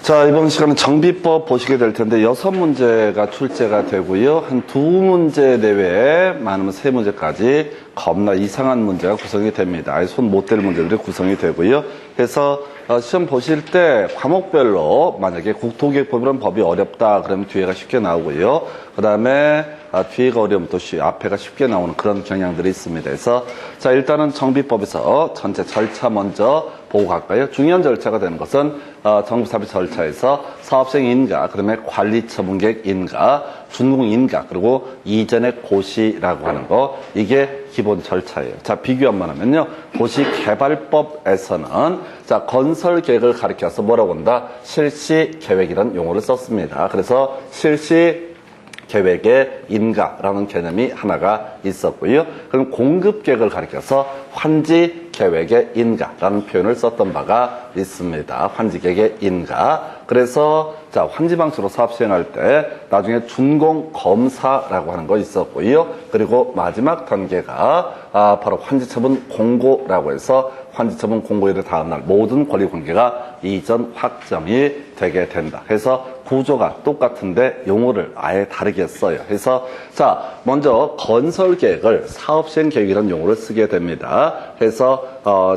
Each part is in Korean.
자, 이번 시간은 정비법 보시게 될 텐데 6문제가 출제가 되고요. 한 2문제 내외에 많으면 3문제까지 겁나 이상한 문제가 구성이 됩니다. 아예 손 못 댈 문제들이 구성이 되고요. 그래서 시험 보실 때 과목별로 만약에 국토기획법이라는 법이 어렵다 그러면 뒤에가 쉽게 나오고요. 그 다음에 뒤에가 어려우면 또 앞에가 쉽게 나오는 그런 경향들이 있습니다. 그래서 자, 일단은 정비법에서 전체 절차 먼저 보고 갈까요? 중요한 절차가 되는 것은 정비사업의 절차에서 사업생 인가, 그다음에 관리처분계획 인가, 준공 인가, 그리고 이전의 고시라고 하는 거, 이게 기본 절차예요. 자, 비교 한번 하면요. 도시개발법에서는 자, 건설 계획을 가리켜서 뭐라고 한다? 실시 계획이라는 용어를 썼습니다. 그래서 실시 계획의 인가라는 개념이 하나가 있었고요. 그럼 공급 계획을 가리켜서 환지 계획의 인가라는 표현을 썼던 바가 있습니다. 환지 계획의 인가. 그래서 자, 환지 방식으로 사업 시행할 때 나중에 준공 검사라고 하는 거 있었고요. 그리고 마지막 단계가 바로 환지 처분 공고라고 해서 환지 처분 공고일의 다음날 모든 권리 관계가 이전 확정이 되게 된다. 그래서 구조가 똑같은데 용어를 아예 다르게 써요. 그래서 자, 먼저 건설 계획을 사업 시행 계획이라는 용어를 쓰게 됩니다. 그래서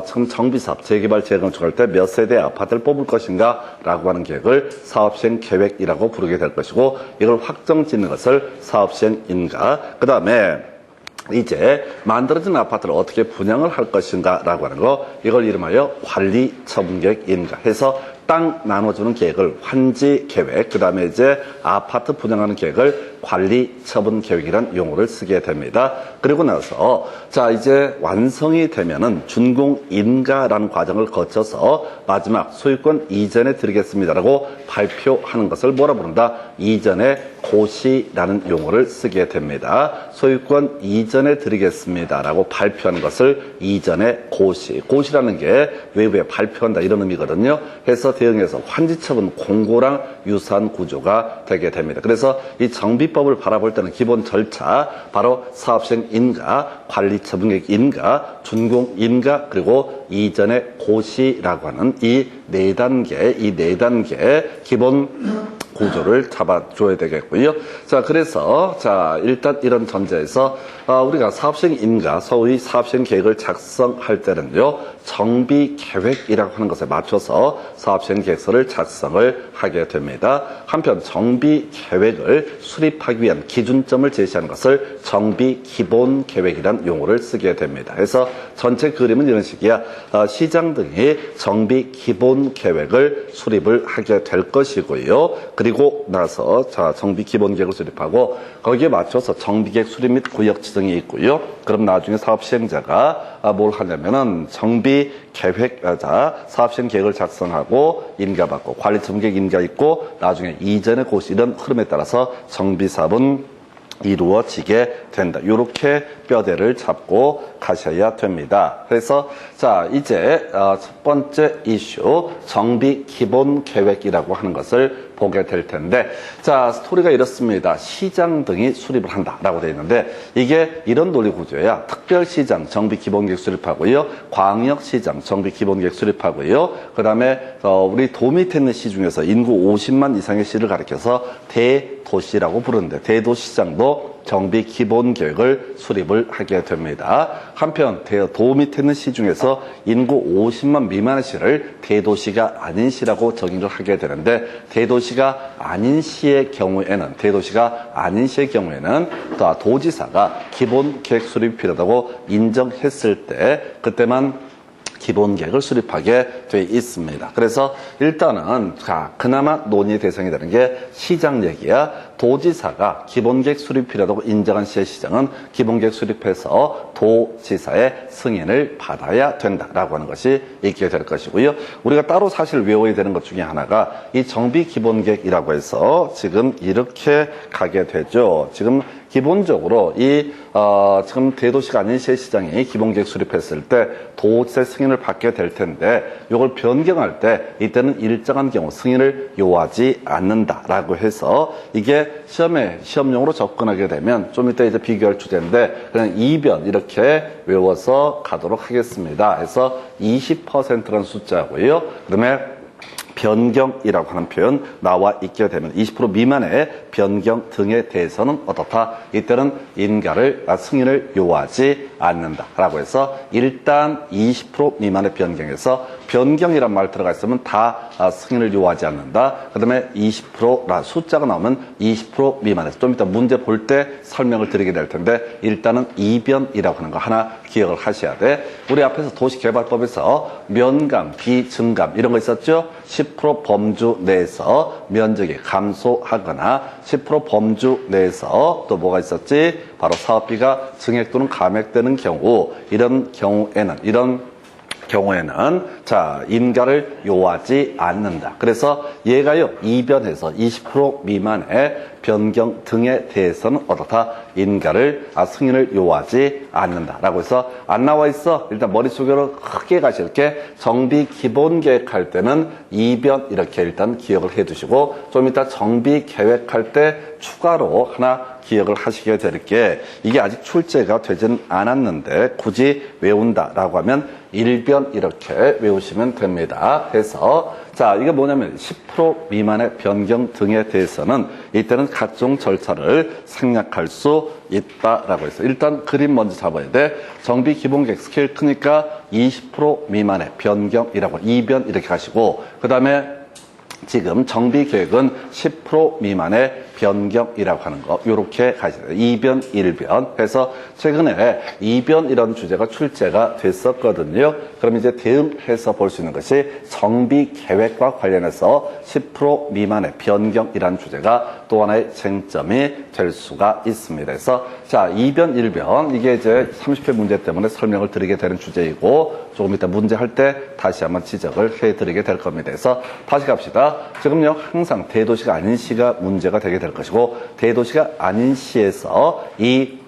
지금 정비사업 재개발 재건축할 때 몇 세대 아파트를 뽑을 것인가 라고 하는 계획을 사업 시행 계획이라고 부르게 될 것이고, 이걸 확정 짓는 것을 사업 시행 인가, 그 다음에 이제 만들어진 아파트를 어떻게 분양을 할 것인가 라고 하는 거, 이걸 이름하여 관리 처분 계획 인가 해서 땅 나눠주는 계획을 환지 계획, 그 다음에 이제 아파트 분양하는 계획을 관리 처분 계획이란 용어를 쓰게 됩니다. 그리고 나서 자, 이제 완성이 되면은 준공 인가라는 과정을 거쳐서 마지막 소유권 이전에 드리겠습니다라고 발표하는 것을 뭐라 부른다? 이전의 고시라는 용어를 쓰게 됩니다. 소유권 이전에 드리겠습니다라고 발표하는 것을 이전의 고시. 고시라는 게 외부에 발표한다 이런 의미거든요. 해서 대응해서 환지처분 공고랑 유사한 구조가 되게 됩니다. 그래서 이 정비법을 바라볼 때는 기본 절차, 바로 사업시행 인가, 관리처분계획 인가, 준공 인가, 그리고 이전의 고시라고 하는 이 네 단계 기본 구조를 잡아줘야 되겠고요. 자, 그래서 자, 일단 이런 전제에서 우리가 사업시행 인가, 소위 사업시행 계획을 작성할 때는요, 정비 계획이라고 하는 것에 맞춰서 사업시행 계획서를 작성을 하게 됩니다. 한편 정비 계획을 수립하기 위한 기준점을 제시하는 것을 정비 기본 계획이란 용어를 쓰게 됩니다. 그래서 전체 그림은 이런 식이야. 시장 등이 정비 기본 계획을 수립을 하게 될 것이고요. 그리고 나서 자, 정비 기본 계획을 수립하고 거기에 맞춰서 정비계획 수립 및 구역 지정이 있고요. 그럼 나중에 사업 시행자가 뭘 하냐면은 정비 계획, 사업 시행 계획을 작성하고 인가받고 관리처분계획 인가 있고 나중에 이전의 고시, 이런 흐름에 따라서 정비 사업은 이루어지게 된다. 이렇게 뼈대를 잡고 가셔야 됩니다. 그래서 자, 이제 첫 번째 이슈 정비 기본 계획이라고 하는 것을 보게 될 텐데, 자, 스토리가 이렇습니다. 시장 등이 수립을 한다라고 되어 있는데, 이게 이런 논리 구조야. 특별시장 정비 기본 계획 수립하고요, 광역시장 정비 기본 계획 수립하고요, 그 다음에 우리 도 밑에 있는 시 중에서 인구 50만 이상의 시를 가리켜서 대도시라고 부르는데, 대도시장도 정비 기본 계획을 수립을 하게 됩니다. 한편 도 밑에 있는 시 중에서 인구 50만 미만의 시를 대도시가 아닌 시라고 정의를 하게 되는데, 대도시가 아닌 시의 경우에는 또 도지사가 기본 계획 수립이 필요하다고 인정했을 때 그때만 기본 계획을 수립하게 돼 있습니다. 그래서 일단은 그나마 논의의 대상이 되는 게 시장 얘기야. 도지사가 기본 계획 수립 필요하다고 인정한 시의 시장은 기본 계획 수립해서 도지사의 승인을 받아야 된다라고 하는 것이 있게 될 것이고요. 우리가 따로 사실 외워야 되는 것 중에 하나가 이 정비 기본 계획이라고 해서 지금 이렇게 가게 되죠. 지금 기본적으로 지금 대도시가 아닌 시의 시장이 기본 계획 수립했을 때 도지사의 승인을 받게 될 텐데, 이걸 변경할 때 이때는 일정한 경우 승인을 요하지 않는다라고 해서 이게 시험용으로 접근하게 되면 좀 이따 이제 비교할 주제인데 그냥 이변 이렇게 외워서 가도록 하겠습니다. 그래서 20%라는 숫자고요. 그다음에 변경이라고 하는 표현 나와 있게 되면 20% 미만의 변경 등에 대해서는 어떻다? 이때는 인가를 승인을 요하지 않는다라고 해서 일단 20% 미만의 변경에서 변경이란 말 들어가 있으면 다 승인을 요하지 않는다. 그 다음에 20%라 숫자가 나오면 20% 미만에서 좀 이따 문제 볼 때 설명을 드리게 될 텐데 일단은 이변이라고 하는 거 하나 기억을 하셔야 돼. 우리 앞에서 도시개발법에서 면감, 비증감 이런 거 있었죠? 10% 범주 내에서 면적이 감소하거나 10% 범주 내에서 또 뭐가 있었지? 바로 사업비가 증액 또는 감액되는 경우 이런 경우에는 자, 인가를 요하지 않는다. 그래서 얘가요, 이변해서 20% 미만의 변경 등에 대해서는 어떻다? 인가를, 승인을 요하지 않는다라고 해서 안 나와 있어. 일단 머릿속으로 크게 가실게. 정비 기본 계획할 때는 이변 이렇게 일단 기억을 해 두시고 좀 이따 정비 계획할 때 추가로 하나 기억을 하시게 될 게 이게 아직 출제가 되진 않았는데 굳이 외운다라고 하면 일변 이렇게 외우시면 됩니다. 해서 자, 이게 뭐냐면 10% 미만의 변경 등에 대해서는 이때는 각종 절차를 생략할 수 있다라고 해서 일단 그림 먼저 잡아야 돼. 정비 기본계획 스케일 크니까 20% 미만의 변경이라고 이변 이렇게 가시고 그 다음에 지금 정비 계획은 10% 미만의 변경이라고 하는 거 이렇게 가시죠. 2변, 1변 해서 최근에 2변 이런 주제가 출제가 됐었거든요. 그럼 이제 대응해서 볼 수 있는 것이 정비 계획과 관련해서 10% 미만의 변경이라는 주제가 또 하나의 쟁점이 될 수가 있습니다. 그래서 자, 2변, 1변 이게 이제 30회 문제 때문에 설명을 드리게 되는 주제이고 조금 이따 문제 할 때 다시 한번 지적을 해드리게 될 겁니다. 그래서 다시 갑시다. 지금요 항상 대도시가 아닌 시가 문제가 되게 될 것이고 대도시가 아닌 시에서 이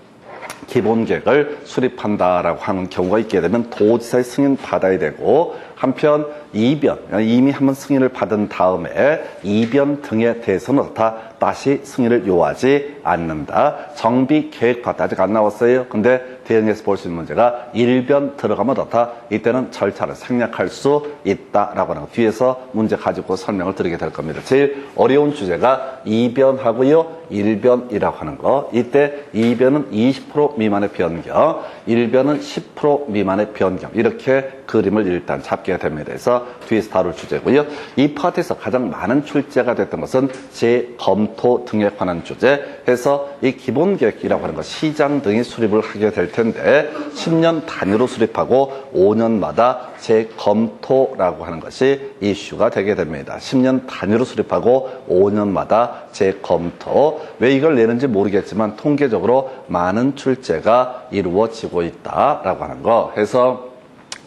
기본계획을 수립한다라고 하는 경우가 있게 되면 도지사의 승인 받아야 되고 한편 이변 이미 한번 승인을 받은 다음에 이변 등에 대해서는 다 다시 승인을 요하지 않는다. 정비 계획 파트 아직 안 나왔어요. 근데 대응해서 볼 수 있는 문제가 1변 들어가면 어떻다? 이때는 절차를 생략할 수 있다라고 하는 거 뒤에서 문제 가지고 설명을 드리게 될 겁니다. 제일 어려운 주제가 2변하고요 1변이라고 하는 거. 이때 2변은 20% 미만의 변경, 1변은 10% 미만의 변경 이렇게 그림을 일단 잡게 됩니다. 그래서 뒤에서 다룰 주제고요. 이 파트에서 가장 많은 출제가 됐던 것은 재검토 등에 관한 주제 해서 이 기본계획이라고 하는 것 시장 등이 수립을 하게 될 텐데 10년 단위로 수립하고 5년마다 재검토라고 하는 것이 이슈가 되게 됩니다. 10년 단위로 수립하고 5년마다 재검토. 왜 이걸 내는지 모르겠지만 통계적으로 많은 출제가 이루어지고 있다라고 하는 거 해서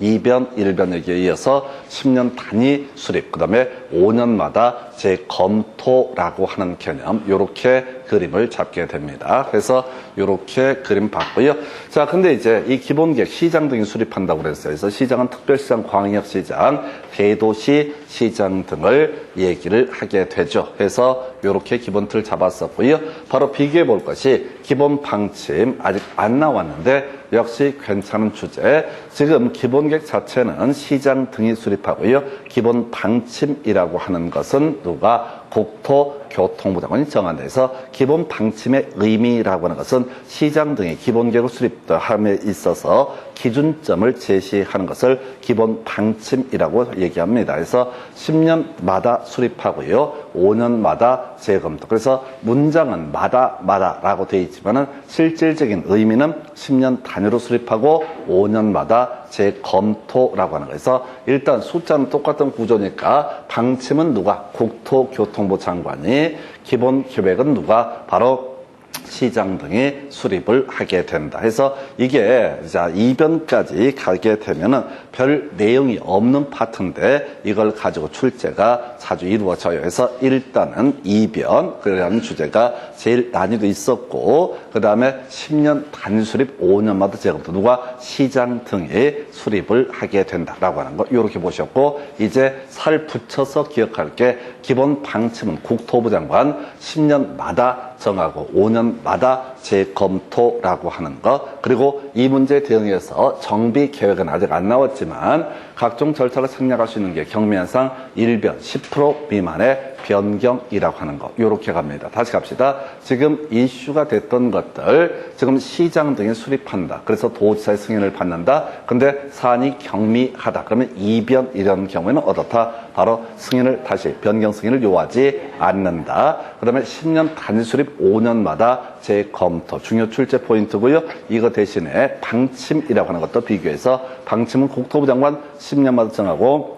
2변, 1변에 이어서 10년 단위 수립, 그 다음에 5년마다 재검토라고 하는 개념, 요렇게 그림을 잡게 됩니다. 그래서 요렇게 그림 봤고요. 자, 근데 이제 이 기본계획 시장 등이 수립한다고 그랬어요. 그래서 시장은 특별시장, 광역시장, 대도시 시장 등을 얘기를 하게 되죠. 그래서 요렇게 기본 틀 잡았었고요. 바로 비교해 볼 것이 기본 방침 아직 안 나왔는데 역시 괜찮은 주제. 지금 기본계획 자체는 시장 등이 수립하고요. 기본 방침이라고 하는 것은 누가 국토교통부 장관이 정한다 해서 기본 방침의 의미라고 하는 것은 시장 등의 기본계획을 수립함에 있어서 기준점을 제시하는 것을 기본 방침이라고 얘기합니다. 그래서 10년마다 수립하고요. 5년마다 재검토. 그래서 문장은 마다라고 되어 있지만은 실질적인 의미는 10년 단위로 수립하고 5년마다 재검토라고 하는 거에서 일단 숫자는 똑같은 구조니까 방침은 누가? 국토교통부 장관이, 기본 계획은 누가? 바로 시장 등이 수립을 하게 된다. 해서 이게 자 2변까지 가게 되면은 별 내용이 없는 파트인데 이걸 가지고 출제가 자주 이루어져요. 그래서 일단은 2변 그라는 주제가 제일 난이도 있었고 그 다음에 10년 단위 수립 5년마다 재검토 누가 시장 등이 수립을 하게 된다라고 하는 거 이렇게 보셨고 이제 살 붙여서 기억할 게 기본 방침은 국토부 장관 10년마다 정하고 5년마다 재검토라고 하는 것. 그리고 이 문제에 대응해서 정비 계획은 아직 안 나왔지만 각종 절차를 생략할 수 있는 게 경미현상 1변 10% 미만의 변경이라고 하는 것. 요렇게 갑니다. 다시 갑시다. 지금 이슈가 됐던 것들 지금 시장 등에 수립한다. 그래서 도지사의 승인을 받는다. 근데 사안이 경미하다. 그러면 2변 이런 경우에는 어떻다? 바로 승인을 다시 변경 승인을 요하지 않는다. 그다음에 10년 단위 수립 5년마다 재검토. 중요 출제 포인트고요. 이거 대신에 방침이라고 하는 것도 비교해서 방침은 국토부 장관 10년마다 정하고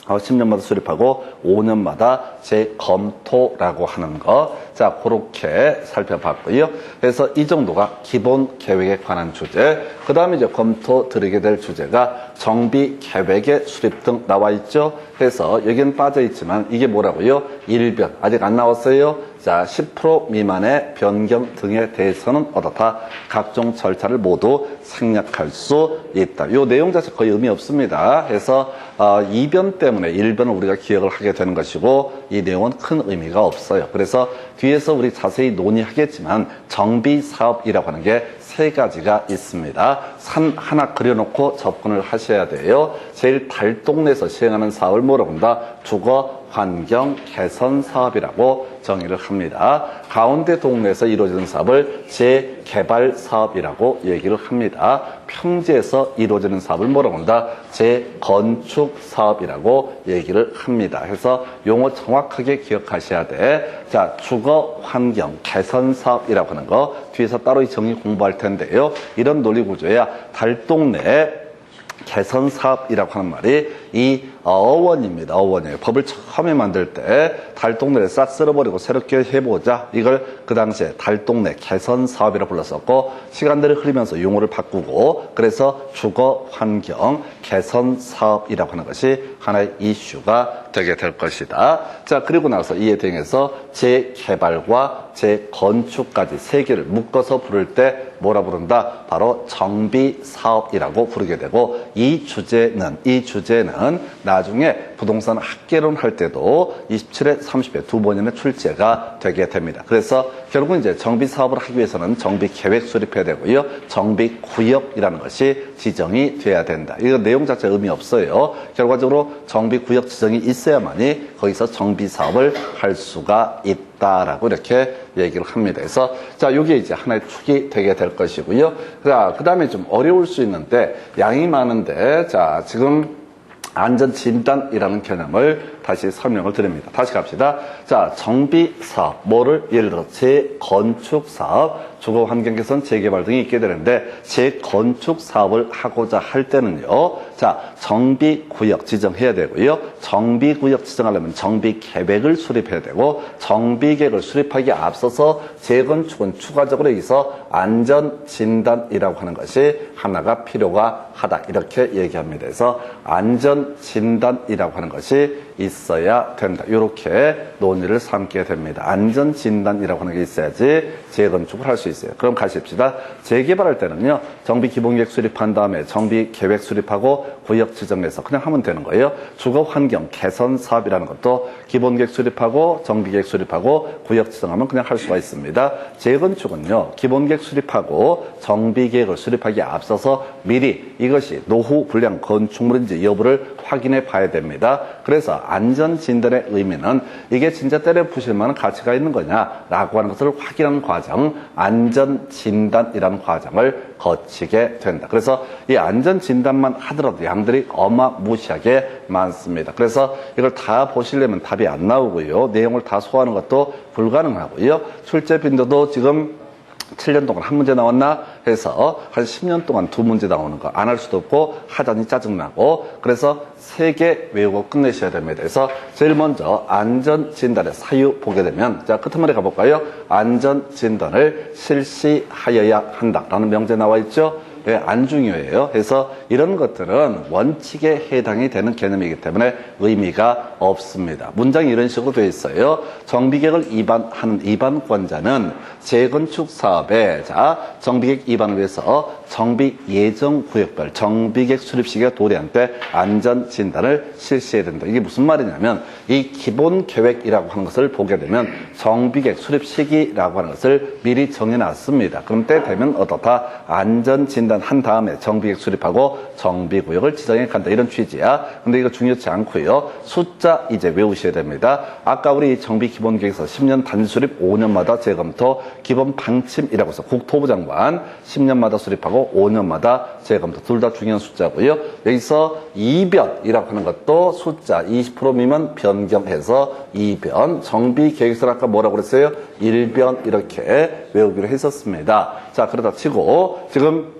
10년마다 수립하고 5년마다 재검토라고 하는 거. 자, 그렇게 살펴봤고요. 그래서 이 정도가 기본 계획에 관한 주제. 그 다음에 이제 검토 드리게 될 주제가 정비 계획의 수립 등 나와 있죠. 그래서 여기는 빠져 있지만 이게 뭐라고요? 1변. 아직 안 나왔어요. 자, 10% 미만의 변경 등에 대해서는 어떻다? 각종 절차를 모두 생략할 수 있다. 이 내용 자체 거의 의미 없습니다. 그래서 2변 때문에 1변을 우리가 기억을 하게 되는 것이고 이 내용은 큰 의미가 없어요. 그래서 뒤에서 우리 자세히 논의하겠지만 정비 사업이라고 하는 게 세 가지가 있습니다. 산 하나 그려놓고 접근을 하셔야 돼요. 제일 달동네에서 시행하는 사업을 뭐라고 한다? 주거 환경 개선 사업이라고 정의를 합니다. 가운데 동네에서 이루어지는 사업을 재개발 사업이라고 얘기를 합니다. 평지에서 이루어지는 사업을 뭐라고 한다? 재건축 사업이라고 얘기를 합니다. 그래서 용어 정확하게 기억하셔야 돼. 자, 주거 환경 개선 사업이라고 하는 거 뒤에서 따로 이 정의 공부할 텐데요. 이런 논리 구조야 달동네 개선 사업이라고 하는 말이 이 어원입니다. 어원이에요. 법을 처음에 만들 때 달동네를 싹 쓸어버리고 새롭게 해보자. 이걸 그 당시에 달동네 개선 사업이라고 불렀었고 시간들이 흐르면서 용어를 바꾸고 그래서 주거 환경 개선 사업이라고 하는 것이 하나의 이슈가 되게 될 것이다. 자, 그리고 나서 이에 대응해서 재개발과 재건축까지 세 개를 묶어서 부를 때 뭐라 부른다? 바로 정비 사업이라고 부르게 되고 이 주제는 나중에 부동산 학개론 할 때도 27회, 30회 두 번이나 출제가 되게 됩니다. 그래서 결국은 이제 정비 사업을 하기 위해서는 정비 계획 수립해야 되고요. 정비 구역이라는 것이 지정이 돼야 된다. 이거 내용 자체 의미 없어요. 결과적으로 정비 구역 지정이 있어야만이 거기서 정비 사업을 할 수가 있다라고 이렇게 얘기를 합니다. 그래서 자, 이게 이제 하나의 축이 되게 될 것이고요. 자, 그다음에 좀 어려울 수 있는데 양이 많은데 자, 지금 안전진단이라는 개념을 다시 설명을 드립니다. 다시 갑시다. 자, 정비사업, 뭐를 예를 들어 재건축사업, 주거환경개선, 재개발 등이 있게 되는데 재건축사업을 하고자 할 때는요. 자, 정비구역 지정해야 되고요. 정비구역 지정하려면 정비계획을 수립해야 되고 정비계획을 수립하기에 앞서서 재건축은 추가적으로 여기서 안전진단이라고 하는 것이 하나가 필요가 하다. 이렇게 얘기합니다. 그래서 안전진단이라고 하는 것이 있어야 된다. 이렇게 논의를 삼게 됩니다. 안전진단이라고 하는 게 있어야지 재건축을 할 수 있어요. 그럼 가십시다. 재개발할 때는요. 정비기본계획 수립한 다음에 정비계획 수립하고 구역 지정해서 그냥 하면 되는 거예요. 주거환경 개선 사업이라는 것도 기본계획 수립하고 정비계획 수립하고 구역 지정하면 그냥 할 수가 있습니다. 재건축은요. 기본계획 수립하고 정비계획을 수립하기에 앞서서 미리 이것이 노후 불량 건축물인지 여부를 확인해 봐야 됩니다. 그래서 안전진단의 의미는 이게 진짜 때려 부실 만한 가치가 있는 거냐라고 하는 것을 확인하는 과정, 안전진단이라는 과정을 거치게 된다. 그래서 이 안전진단만 하더라도 양들이 어마무시하게 많습니다. 그래서 이걸 다 보시려면 답이 안 나오고요. 내용을 다 소화하는 것도 불가능하고요. 출제 빈도도 지금 7년 동안 한 문제 나왔나 해서 한 10년 동안 두 문제 나오는 거 안 할 수도 없고 하자니 짜증나고 그래서 3개 외우고 끝내셔야 됩니다. 그래서 제일 먼저 안전진단의 사유 보게 되면 자, 끝머리 가볼까요? 안전진단을 실시하여야 한다라는 명제 나와 있죠. 안 중요해요. 그래서 이런 것들은 원칙에 해당이 되는 개념이기 때문에 의미가 없습니다. 문장이 이런 식으로 되어 있어요. 정비계획을 위반하는 위반권자는 재건축 사업에 정비계획 위반을 위해서 정비 예정 구역별 정비계획 수립 시기가 도래한 때 안전 진단을 실시해야 된다. 이게 무슨 말이냐면 이 기본 계획이라고 하는 것을 보게 되면 정비계획 수립 시기라고 하는 것을 미리 정해놨습니다. 그럼 때 되면 어떻다? 안전 진단한 다음에 정비계획 수립하고 정비구역을 지정해 간다. 이런 취지야. 근데 이거 중요치 않고요. 숫자 이제 외우셔야 됩니다. 아까 우리 정비 기본 계획에서 10년 단지 수립 5년마다 재검토 기본 방침이라고 해서 국토부 장관 10년마다 수립하고 5년마다 재검토 둘 다 중요한 숫자고요. 여기서 2변이라고 하는 것도 숫자 20% 미만 변경해서 2변 정비 계획서는 아까 뭐라고 그랬어요? 1변 이렇게 외우기로 했었습니다. 자, 그러다 치고 지금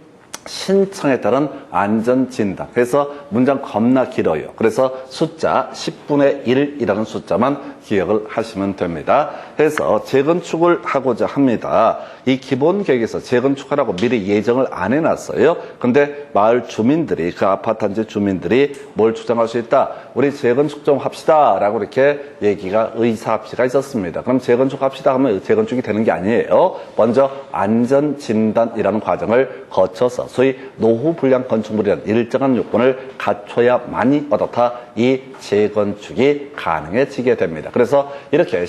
신청에 따른 안전진단. 그래서 문장 겁나 길어요. 그래서 숫자 10분의 1이라는 숫자만 기억을 하시면 됩니다. 그래서 재건축을 하고자 합니다. 이 기본 계획에서 재건축하라고 미리 예정을 안 해놨어요. 근데 마을 주민들이 그 아파트 단지 주민들이 뭘 주장할 수 있다? 우리 재건축 좀 합시다 라고 이렇게 얘기가 의사합시가 있었습니다. 그럼 재건축 합시다 하면 재건축이 되는 게 아니에요. 먼저 안전진단이라는 과정을 거쳐서 소위 노후불량 건축물이라는 일정한 요건을 갖춰야만이 어떻다? 이 재건축이 가능해지게 됩니다. 그래서 이렇게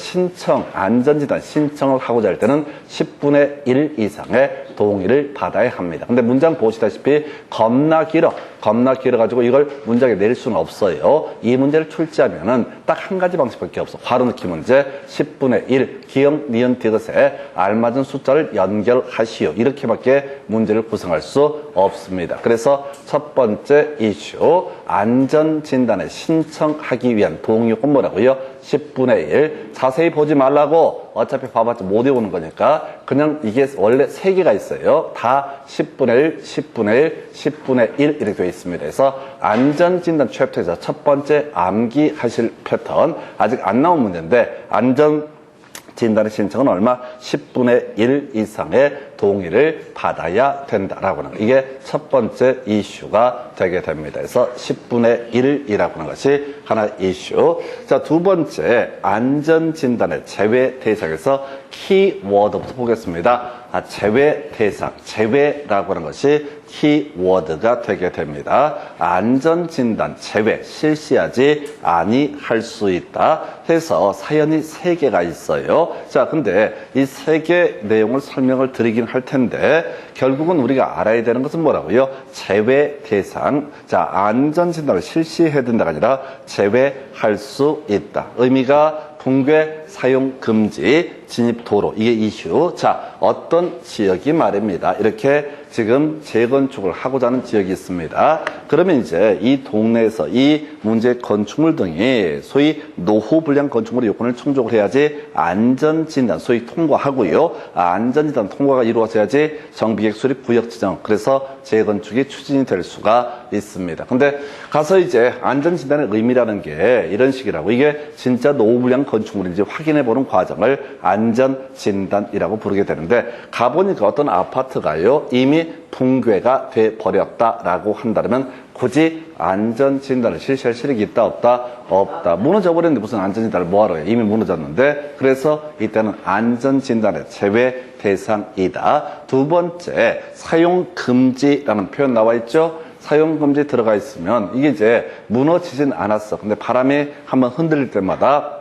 안전진단 신청을 하고자 할 때는 10분의 1 이상의 동의를 받아야 합니다. 근데 문장 보시다시피 겁나 길어가지고 이걸 문장에 낼 수는 없어요. 이 문제를 출제하면은 딱 한 가지 방식밖에 없어. 괄호 넣기 문제 10분의 1 기역, 니은, 디귿에 알맞은 숫자를 연결하시오. 이렇게밖에 문제를 구성할 수 없습니다. 그래서 첫 번째 이슈 안전진단에 신청하기 위한 동의 요건 뭐라고요? 10분의 1 자세히 보지 말라고 어차피 봐봤자 못 외우는 거니까 그냥 이게 원래 3개가 있어요. 다 10분의 1, 10분의 1, 10분의 1 이렇게 되어 있습니다. 그래서 안전진단 챕터에서 첫 번째 암기하실 패턴 아직 안 나온 문제인데 안전진단의 신청은 얼마? 10분의 1 이상의 동의를 받아야 된다라고 하는 거. 이게 첫 번째 이슈가 되게 됩니다. 그래서 10분의 1이라고 하는 것이 하나의 이슈. 자, 두 번째 안전진단의 제외 대상에서 키워드부터 보겠습니다. 제외 대상, 제외라고 하는 것이 키워드가 되게 됩니다. 안전진단 제외, 실시하지 아니할 수 있다 해서 사연이 3개가 있어요. 자, 근데 이 3개 내용을 설명을 드리긴 할 텐데 결국은 우리가 알아야 되는 것은 뭐라고요? 제외 대상. 자, 안전진단을 실시해야 된다가 아니라 제외할 수 있다. 의미가 붕괴 사용 금지 진입 도로 이게 이슈. 자, 어떤 지역이 말입니다. 이렇게 지금 재건축을 하고자 하는 지역이 있습니다. 그러면 이제 이 동네에서 이 문제 건축물 등이 소위 노후불량 건축물의 요건을 충족을 해야지 안전진단 소위 통과하고요. 안전진단 통과가 이루어져야지 정비계획 수립 구역 지정 그래서 재건축이 추진이 될 수가 있습니다. 근데 가서 이제 안전진단의 의미라는 게 이런 식이라고 이게 진짜 노후불량 건축물인지 확인해보는 과정을 안전진단이라고 부르게 되는데 가보니까 어떤 아파트가요 이미 붕괴가 돼버렸다라고 한다면 굳이 안전진단을 실시할 실익이 있다 없다? 없다. 무너져버렸는데 무슨 안전진단을 뭐하러 해? 이미 무너졌는데 그래서 이때는 안전진단의 제외 대상이다. 두 번째 사용금지라는 표현 나와 있죠? 사용금지 들어가 있으면 이게 이제 무너지진 않았어. 근데 바람이 한번 흔들릴 때마다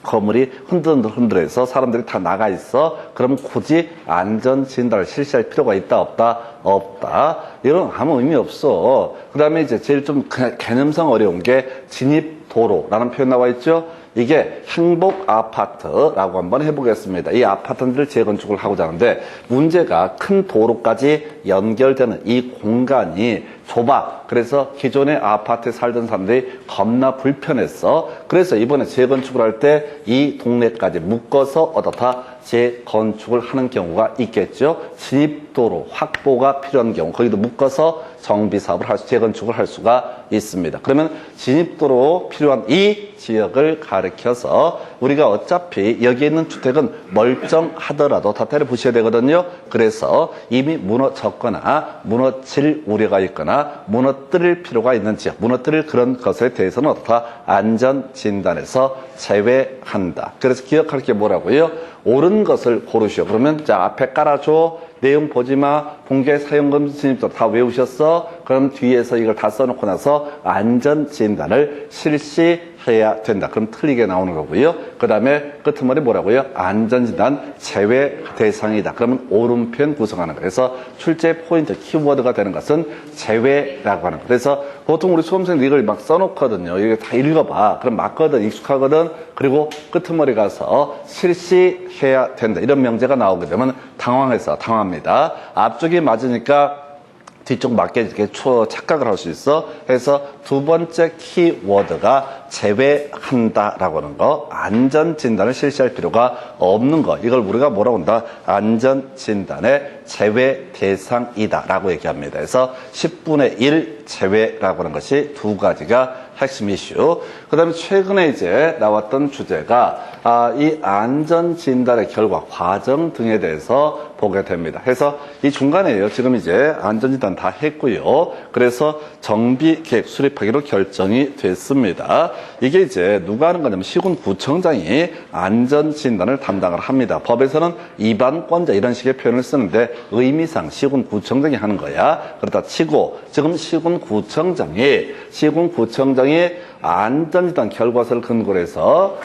건물이 흔들해서 사람들이 다 나가 있어. 그럼 굳이 안전진단을 실시할 필요가 있다 없다? 없다. 이런 아무 의미 없어. 그 다음에 이제 제일 좀 개념상 어려운 게 진입도로라는 표현 나와 있죠. 이게 행복 아파트라고 한번 해보겠습니다. 이 아파트들을 재건축을 하고자 하는데 문제가 큰 도로까지 연결되는 이 공간이 좁아. 그래서 기존의 아파트에 살던 사람들이 겁나 불편했어. 그래서 이번에 재건축을 할 때 이 동네까지 묶어서 어떻다? 재건축을 하는 경우가 있겠죠. 진입도로 확보가 필요한 경우, 거기도 묶어서 정비사업을 재건축을 할 수가 있습니다. 그러면 진입도로 필요한 이 지역을 가리켜서 우리가 어차피 여기에 있는 주택은 멀쩡하더라도 다 때려 부셔야 되거든요. 그래서 이미 무너졌거나 무너질 우려가 있거나 무너뜨릴 필요가 있는 지역, 무너뜨릴 그런 것에 대해서는 어떻다? 안전진단에서 제외한다. 그래서 기억할 게 뭐라고요? 옳은 것을 고르시오. 그러면 자, 앞에 깔아줘. 내용 보지 마. 공개 사용금 진입도 다 외우셨어? 그럼 뒤에서 이걸 다 써놓고 나서 안전진단을 실시해야 된다. 그럼 틀리게 나오는 거고요. 그 다음에 끝머리 뭐라고요? 안전진단 제외 대상이다. 그러면 옳은 표현 구성하는 거예요. 그래서 출제 포인트, 키워드가 되는 것은 제외라고 하는 거예요. 그래서 보통 우리 수험생들이 이걸 막 써놓거든요. 이거 다 읽어봐. 그럼 맞거든, 익숙하거든. 그리고 끝머리 가서 실시해야 된다. 이런 명제가 나오게 되면 당황해서 당황합니다. 앞쪽이 맞으니까 뒤쪽 맞게 이렇게 착각을 할 수 있어. 그래서 두 번째 키워드가 제외한다라고 하는 거, 안전진단을 실시할 필요가 없는 거, 이걸 우리가 뭐라고 한다? 안전진단의 제외 대상이다라고 얘기합니다. 그래서 10분의 1 제외라고 하는 것이 두 가지가 핵심 이슈. 그 다음에 최근에 이제 나왔던 주제가 이 안전진단의 결과, 과정 등에 대해서 보게 됩니다. 그래서 이 중간에요. 지금 이제 안전진단 다 했고요. 그래서 정비계획 수립하기로 결정이 됐습니다. 이게 이제 누가 하는 거냐면 시군구청장이 안전진단을 담당을 합니다. 법에서는 입안권자 이런 식의 표현을 쓰는데 의미상 시군구청장이 하는 거야. 그러다 치고 지금 시군구청장이 안전진단 결과서를 근거로 해서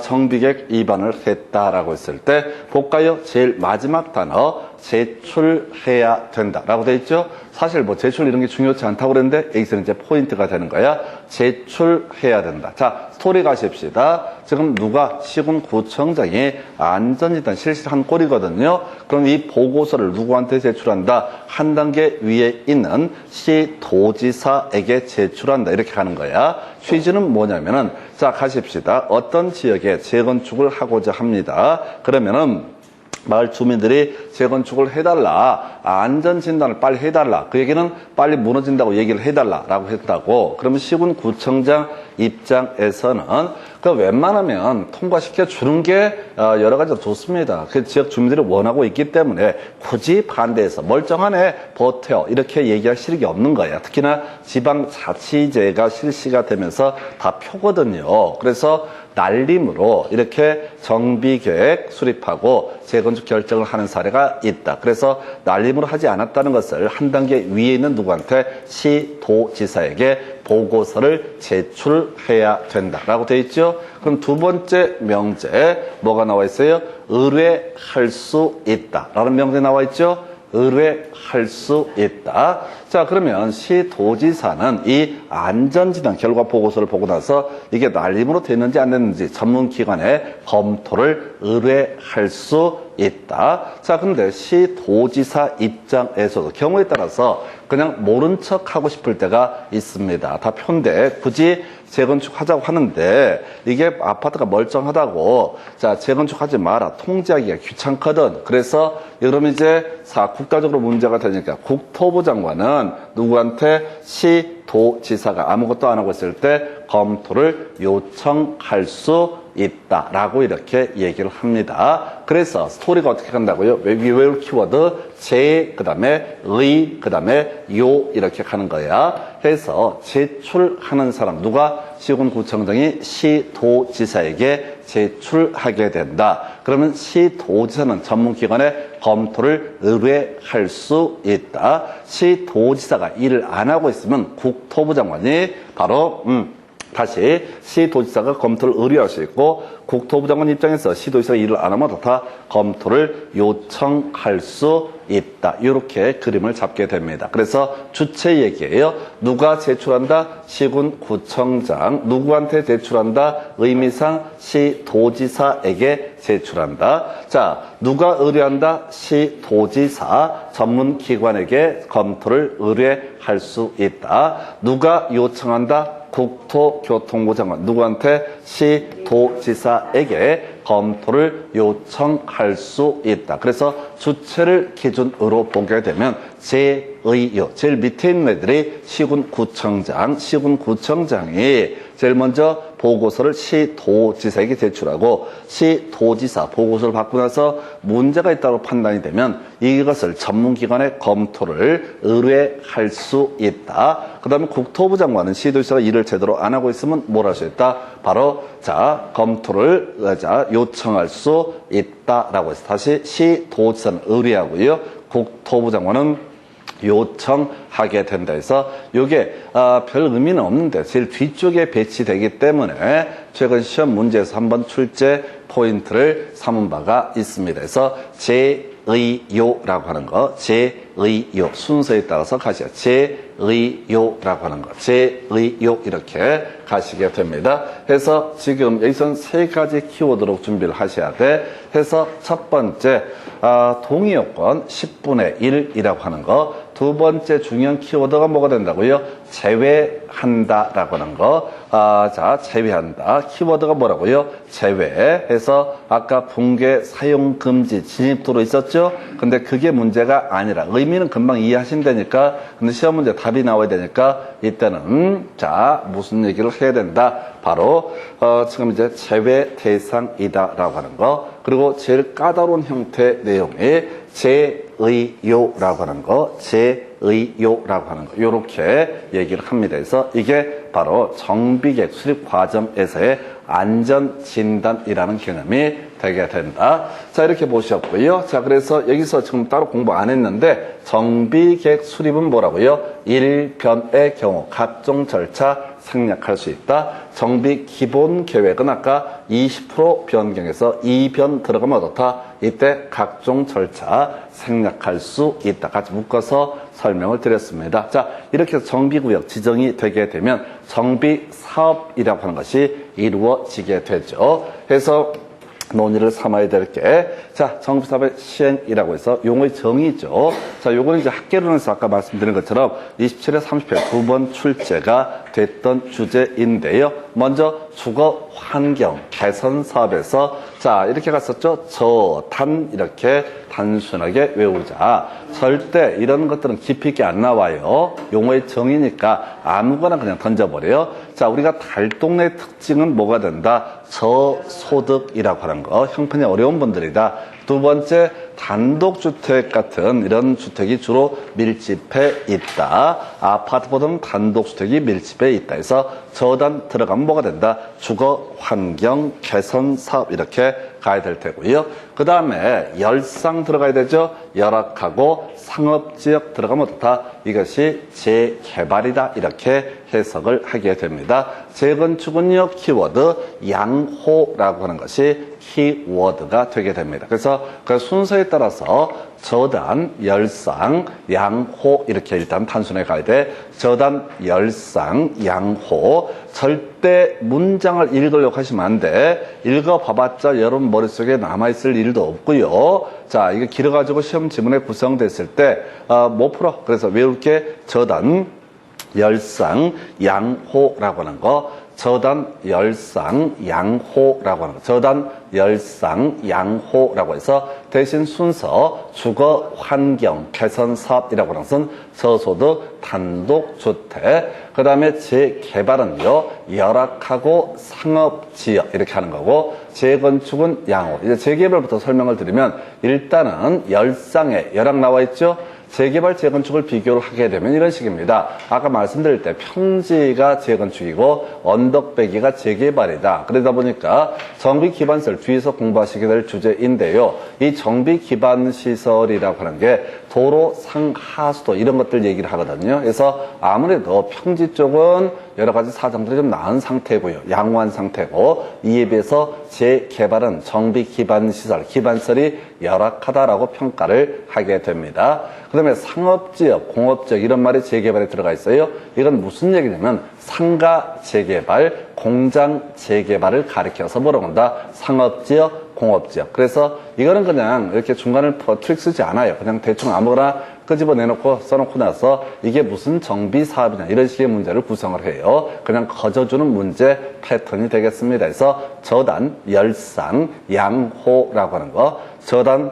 정비계획 위반을 했다라고 했을 때 볼까요? 제일 마지막 단어 제출해야 된다라고 돼 있죠. 사실 뭐 제출 이런 게 중요치 않다고 그랬는데 여기서는 이제 포인트가 되는 거야. 제출해야 된다. 자, 스토리 가십시다. 지금 누가 시군구청장이 안전진단 실시를 한 꼴이거든요. 그럼 이 보고서를 누구한테 제출한다? 한 단계 위에 있는 시도지사에게 제출한다. 이렇게 가는 거야. 취지는 뭐냐면은 자, 가십시다. 어떤 지역에 재건축을 하고자 합니다. 그러면은 마을 주민들이 재건축을 해달라, 안전진단을 빨리 해달라, 그 얘기는 빨리 무너진다고 얘기를 해달라라고 했다고. 그러면 시군구청장 입장에서는 그 웬만하면 통과시켜 주는 게 여러 가지로 좋습니다. 그 지역 주민들이 원하고 있기 때문에 굳이 반대해서 멀쩡하네, 버텨 이렇게 얘기할 실익이 없는 거예요. 특히나 지방자치제가 실시가 되면서 다 표거든요. 그래서 날림으로 이렇게 정비계획 수립하고 재건축 결정을 하는 사례가 있다. 그래서 날림으로 하지 않았다는 것을 한 단계 위에 있는 누구한테 시도지사에게 보고서를 제출해야 된다라고 되어 있죠. 그럼 두 번째 명제 뭐가 나와 있어요? 의뢰할 수 있다라는 명제 나와 있죠. 의뢰할 수 있다. 자, 그러면 시도지사는 이 안전진단 결과 보고서를 보고 나서 이게 날림으로 됐는지 안 됐는지 전문기관에 검토를 의뢰할 수 있다. 자, 근데 시도지사 입장에서도 경우에 따라서 그냥 모른 척 하고 싶을 때가 있습니다. 다 표인데 굳이 재건축 하자고 하는데 이게 아파트가 멀쩡하다고 자, 재건축 하지 마라. 통제하기가 귀찮거든. 그래서 여러분 이제 국가적으로 문제가 되니까 국토부 장관은 누구한테 시도지사가 아무것도 안 하고 있을 때 검토를 요청할 수 있다라고 이렇게 얘기를 합니다. 그래서 스토리가 어떻게 간다고요? 외울 키워드 그 다음에 의, 그 다음에 요 이렇게 가는 거야. 해서 제출하는 사람 누가? 시군구청장이 시도지사에게 제출하게 된다. 그러면 시도지사는 전문기관에 검토를 의뢰할 수 있다. 시도지사가 일을 안 하고 있으면 국토부 장관이 바로 다시 시도지사가 검토를 의뢰할 수 있고 국토부 장관 입장에서 시도지사가 일을 안 하면 다 검토를 요청할 수 있다. 이렇게 그림을 잡게 됩니다. 그래서 주체 얘기예요. 누가 제출한다? 시군구청장. 누구한테 제출한다? 의미상 시도지사에게 제출한다. 자, 누가 의뢰한다? 시도지사. 전문기관에게 검토를 의뢰할 수 있다. 누가 요청한다? 국토교통부 장관 누구한테? 시도지사에게 검토를 요청할 수 있다. 그래서 주체를 기준으로 보게 되면 제의요. 제일 밑에 있는 애들이 시군구청장, 시군구청장이 제일 먼저 보고서를 시도지사에게 제출하고 시도지사 보고서를 받고 나서 문제가 있다고 판단이 되면 이것을 전문기관에 검토를 의뢰할 수 있다. 그 다음에 국토부 장관은 시도지사가 일을 제대로 안 하고 있으면 뭘 할 수 있다? 바로 검토를 요청할 수 있다라고 해서 다시 시도지사는 의뢰하고요. 국토부 장관은 요청하게 된다 해서 이게 별 의미는 없는데 제일 뒤쪽에 배치되기 때문에 최근 시험 문제에서 한번 출제 포인트를 삼은 바가 있습니다. 그래서 제의요라고 하는 거, 제의요 순서에 따라서 가시죠. 제의요라고 하는 거, 제의요 이렇게 가시게 됩니다. 해서 지금 여기선 세 가지 키워드로 준비를 하셔야 돼. 해서 첫 번째 동의요건 10분의 1이라고 하는 거. 두 번째 중요한 키워드가 뭐가 된다고요? 제외한다라고 하는 거. 제외한다. 키워드가 뭐라고요? 제외해서 아까 붕괴 사용 금지 진입도로 있었죠? 근데 그게 문제가 아니라 의미는 금방 이해하신다니까. 근데 시험 문제 답이 나와야 되니까 이때는 무슨 얘기를 해야 된다. 바로 지금 이제 제외 대상이다라고 하는 거. 그리고 제일 까다로운 형태 내용이 제의요라고 하는 거, 제의요라고 하는 거, 요렇게 얘기를 합니다. 그래서 이게 바로 정비계획 수립 과정에서의 안전진단이라는 개념이 되게 된다. 자, 이렇게 보셨고요. 자, 그래서 여기서 지금 따로 공부 안 했는데 정비계획 수립은 뭐라고요? 1변의 경우 각종 절차 생략할 수 있다. 정비 기본 계획은 아까 20% 변경해서 2변 들어가면 어떻다? 이때 각종 절차 생략할 수 있다. 같이 묶어서 설명을 드렸습니다. 자, 이렇게 해서 정비구역 지정이 되게 되면 정비사업이라고 하는 것이 이루어지게 되죠. 그래서 논의를 삼아야 될 게, 정비사업의 시행이라고 해서 용어의 정의죠. 요거는 이제 학계론에서 아까 말씀드린 것처럼 27회, 30회 두 번 출제가 됐던 주제인데요. 먼저 주거 환경 개선 사업에서 이렇게 갔었죠. 단 이렇게 단순하게 외우자. 절대 이런 것들은 깊이 있게 안 나와요. 용어의 정의니까 아무거나 그냥 던져버려요. 우리가 달동네 특징은 뭐가 된다? 저소득이라고 하는 거. 형편이 어려운 분들이다. 두 번째, 단독주택 같은 이런 주택이 주로 밀집해 있다. 아파트보다는 단독주택이 밀집해 있다. 그래서 저단 들어가면 뭐가 된다? 주거 환경 개선 사업 이렇게 가야 될 테고요. 그 다음에 열상 들어가야 되죠. 열악하고 상업지역 들어가면 어떻다? 이것이 재개발이다. 이렇게 해석을 하게 됩니다. 재건축은요, 키워드 양호라고 하는 것이 키워드가 되게 됩니다. 그래서 그 순서에 따라서 저단, 열상, 양호 이렇게 일단 단순하게 가야 돼. 저단, 열상, 양호. 절대 문장을 읽으려고 하시면 안 돼. 읽어봐봤자 여러분 머릿속에 남아있을 일도 없고요. 이거 길어가지고 시험 지문에 구성됐을 때 못 풀어. 그래서 외울 게 저단, 열상, 양호라고 하는 거. 저단, 열상, 양호라고 하는 거. 저단, 열상, 양호라고 해서 대신 순서 주거 환경 개선 사업이라고 하는 것은 저소득 단독주택. 그 다음에 재개발은요, 열악하고 상업지역 이렇게 하는 거고, 재건축은 양호. 이제 재개발부터 설명을 드리면 일단은 열상에 열악 나와 있죠. 재개발, 재건축을 비교를 하게 되면 이런 식입니다. 아까 말씀드릴 때 평지가 재건축이고 언덕배기가 재개발이다. 그러다 보니까 정비기반시설 뒤에서 공부하시게 될 주제인데요. 이 정비기반시설이라고 하는 게 도로, 상, 하수도 이런 것들 얘기를 하거든요. 그래서 아무래도 평지 쪽은 여러 가지 사정들이 좀 나은 상태고요. 양호한 상태고, 이에 비해서 재개발은 정비기반시설, 기반시설이 열악하다라고 평가를 하게 됩니다. 그 다음에 상업지역, 공업지역 이런 말이 재개발에 들어가 있어요. 이건 무슨 얘기냐면 상가 재개발, 공장 재개발을 가리켜서 뭐라고 한다? 상업지역, 공업지역. 그래서 이거는 그냥 이렇게 중간을 트릭 쓰지 않아요. 그냥 대충 아무거나 끄집어내놓고 써놓고 나서 이게 무슨 정비 사업이냐 이런 식의 문제를 구성을 해요. 그냥 거저주는 문제 패턴이 되겠습니다. 그래서 저단, 열상, 양호라고 하는 거, 저단,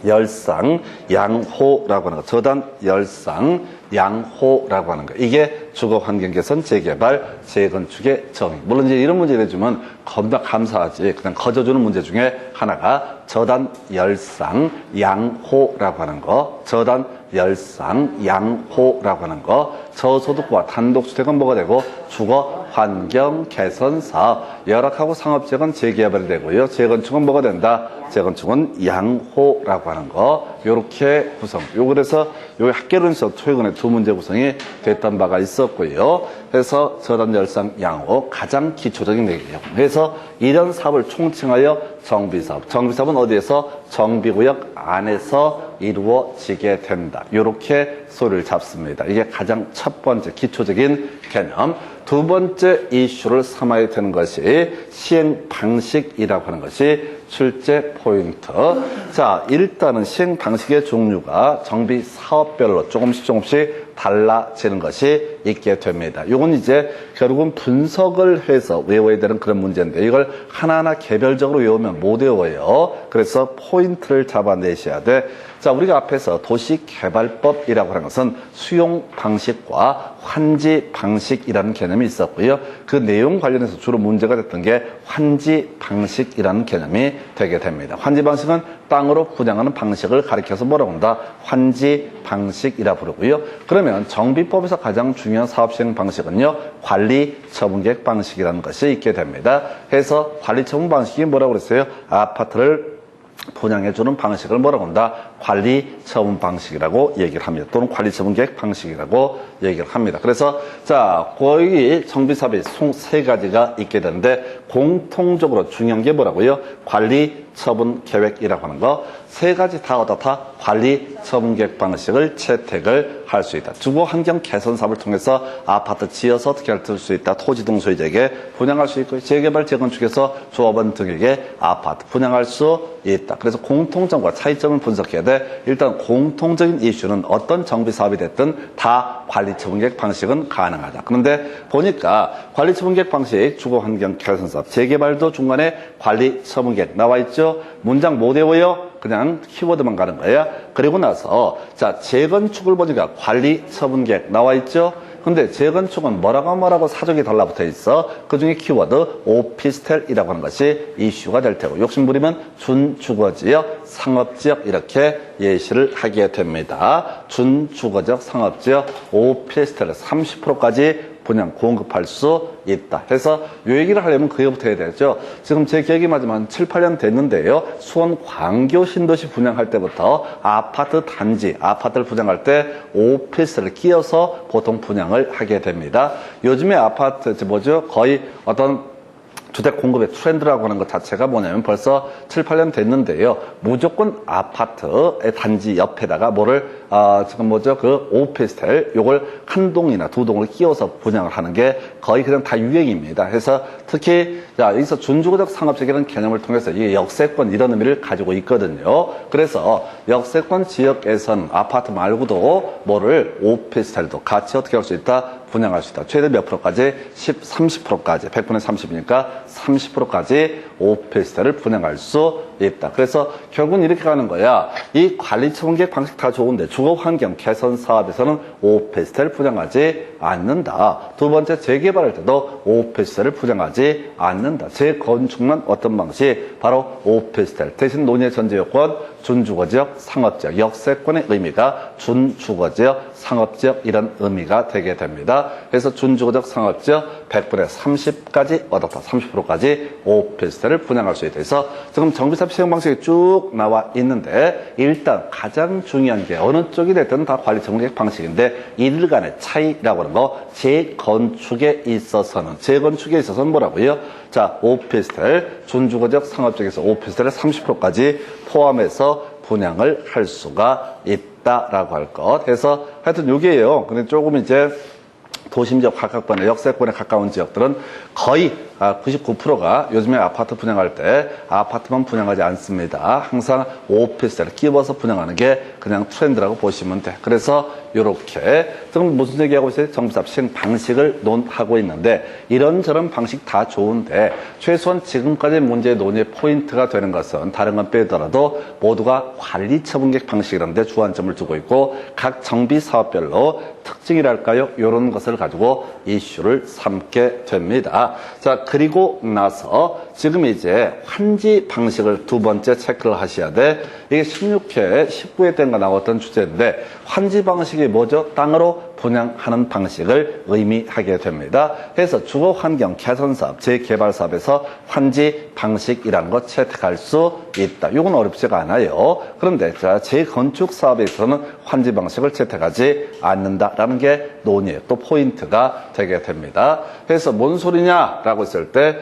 열상, 양호라고 하는 거, 저단, 열상, 양호라고 하는 거. 이게 주거환경개선, 재개발, 재건축의 정의. 물론 이제 이런 문제 내주면 겁나 감사하지. 그냥 거저주는 문제 중에 하나가 저단, 열상, 양호라고 하는 거, 저단, 열상, 양호라고 하는 거, 저소득과 단독주택은 뭐가 되고, 주거 환경 개선 사업, 열악하고 상업지역은 재개발이 되고요. 재건축은 뭐가 된다? 재건축은 양호라고 하는 거. 요렇게 구성. 그래서 요 학계론에서 최근에 두 문제 구성이 됐던 바가 있었고요. 그래서 저단, 열상, 양호 가장 기초적인 얘기예요. 그래서 이런 사업을 총칭하여 정비사업. 정비사업은 어디에서? 정비구역 안에서 이루어지게 된다. 이렇게 소리를 잡습니다. 이게 가장 첫 번째 기초적인 개념. 두 번째 이슈를 삼아야 되는 것이 시행 방식이라고 하는 것이 출제 포인트. 자, 일단은 시행 방식의 종류가 정비 사업별로 조금씩 달라지는 것이 있게 됩니다. 이건 이제 결국은 분석을 해서 외워야 되는 그런 문제인데 이걸 하나하나 개별적으로 외우면 못 외워요. 그래서 포인트를 잡아내셔야 돼. 자, 우리가 앞에서 도시개발법이라고 하는 것은 수용 방식과 환지 방식이라는 개념이 있었고요. 그 내용 관련해서 주로 문제가 됐던 게 환지 방식이라는 개념이 되게 됩니다. 환지 방식은 땅으로 분양하는 방식을 가리켜서 뭐라고 한다? 환지 방식이라 부르고요. 그러면 정비법에서 가장 중요한 사업 시행 방식은요, 관리 처분계획 방식이라는 것이 있게 됩니다. 그래서 관리 처분 방식이 뭐라고 그랬어요? 아파트를 분양해주는 방식을 뭐라고 한다? 관리 처분 방식이라고 얘기를 합니다. 또는 관리 처분 계획 방식이라고 얘기를 합니다. 그래서 자, 거의 정비사업이 총 세 가지가 있게 되는데 공통적으로 중요한 게 뭐라고요? 관리 처분 계획이라고 하는 거. 세 가지 다 어떻다? 관리 처분 계획 방식을 채택을 할 수 있다. 주거 환경 개선 사업을 통해서 아파트 지어서 어떻게 할 수 있다? 토지 등 소유자에게 분양할 수 있고, 재개발 재건축에서 조합원 등에게 아파트 분양할 수 있다. 그래서 공통점과 차이점을 분석해야 돼. 일단 공통적인 이슈는 어떤 정비 사업이 됐든 다 관리 처분 계획 방식은 가능하다. 그런데 보니까 관리 처분 계획 방식, 주거 환경 개선 사업, 재개발도 중간에 관리 처분 계획 나와 있죠. 문장 못 외워요? 그냥 키워드만 가는 거예요. 그리고 나서 자, 재건축을 보니까 관리 처분 계획 나와 있죠. 근데 재건축은 뭐라고 사족이 달라붙어 있어. 그 중에 키워드 오피스텔이라고 하는 것이 이슈가 될 테고, 욕심부리면 준주거지역, 상업지역 이렇게 예시를 하게 됩니다. 준주거지역, 상업지역, 오피스텔 30%까지 분양 공급할 수 있다. 그래서 이 얘기를 하려면 그거부터 해야 되죠. 지금 제 기억이 맞으면 7, 8년 됐는데요. 수원 광교 신도시 분양할 때부터 아파트 단지, 아파트를 분양할 때 오피스를 끼워서 보통 분양을 하게 됩니다. 요즘에 아파트, 거의 어떤 주택 공급의 트렌드라고 하는 것 자체가 뭐냐면 벌써 7, 8년 됐는데요. 무조건 아파트의 단지 옆에다가 그 오피스텔, 요걸 한 동이나 두 동을 끼워서 분양을 하는 게 거의 그냥 다 유행입니다. 그래서 특히, 여기서 준주거적 상업지역이라는 개념을 통해서 이게 역세권 이런 의미를 가지고 있거든요. 그래서 역세권 지역에선 아파트 말고도 오피스텔도 같이 어떻게 할 수 있다? 분양할 수 있다. 최대 몇 프로까지? 30%까지. 100분의 30이니까 30%까지 오피스텔을 분양할 수 있다. 그래서 결국은 이렇게 가는 거야. 이 관리 처분 계획 방식 다 좋은데 주거 환경 개선 사업에서는 오피스텔 분양하지 않는다. 두 번째, 재개발할 때도 오피스텔을 분양하지 않는다. 재건축만 어떤 방식? 바로 오피스텔. 대신 논의의 전제 요건 준주거지역, 상업지역, 역세권의 의미가 준주거지역, 상업지역 이런 의미가 되게 됩니다. 그래서 준주거적 상업지역 100분의 30까지 얻었다. 30%까지 오피스텔을 분양할 수 있다. 그래서 지금 정비사업 시행 방식이 쭉 나와 있는데 일단 가장 중요한 게 어느 쪽이 됐든 다 관리 정책 방식인데 이들 간의 차이라고 하는 거, 재건축에 있어서는 뭐라고요? 자, 오피스텔, 준주거적 상업지역에서 오피스텔을 30%까지 포함해서 분양을 할 수가 있다라고 할 것. 그래서 하여튼 요게요. 근데 조금 이제 도심지역 가깝거나 역세권에 가까운 지역들은 거의 99%가 요즘에 아파트 분양할 때 아파트만 분양하지 않습니다. 항상 오피스텔을 끼워서 분양하는 게 그냥 트렌드라고 보시면 돼. 그래서 이렇게 지금 무슨 얘기하고 있어요? 정비사업 시행 방식을 논하고 있는데 이런저런 방식 다 좋은데 최소한 지금까지 문제의 논의의 포인트가 되는 것은 다른 건 빼더라도 모두가 관리 처분객 방식이라는 데 주안점을 두고 있고 각 정비사업별로 특징이랄까요? 이런 것을 가지고 이슈를 삼게 됩니다. 자, 그리고 나서 지금 이제 환지 방식을 두 번째 체크를 하셔야 돼. 이게 16회, 19회 때인가 나왔던 주제인데 환지 방식이 뭐죠? 땅으로 분양하는 방식을 의미하게 됩니다. 그래서 주거환경 개선사업, 재개발사업에서 환지 방식이라는 것 채택할 수 있다. 이건 어렵지가 않아요. 그런데 자, 재건축 사업에서는 환지 방식을 채택하지 않는다라는 게 논의의 또 포인트가 되게 됩니다. 그래서 뭔 소리냐라고 했을 때,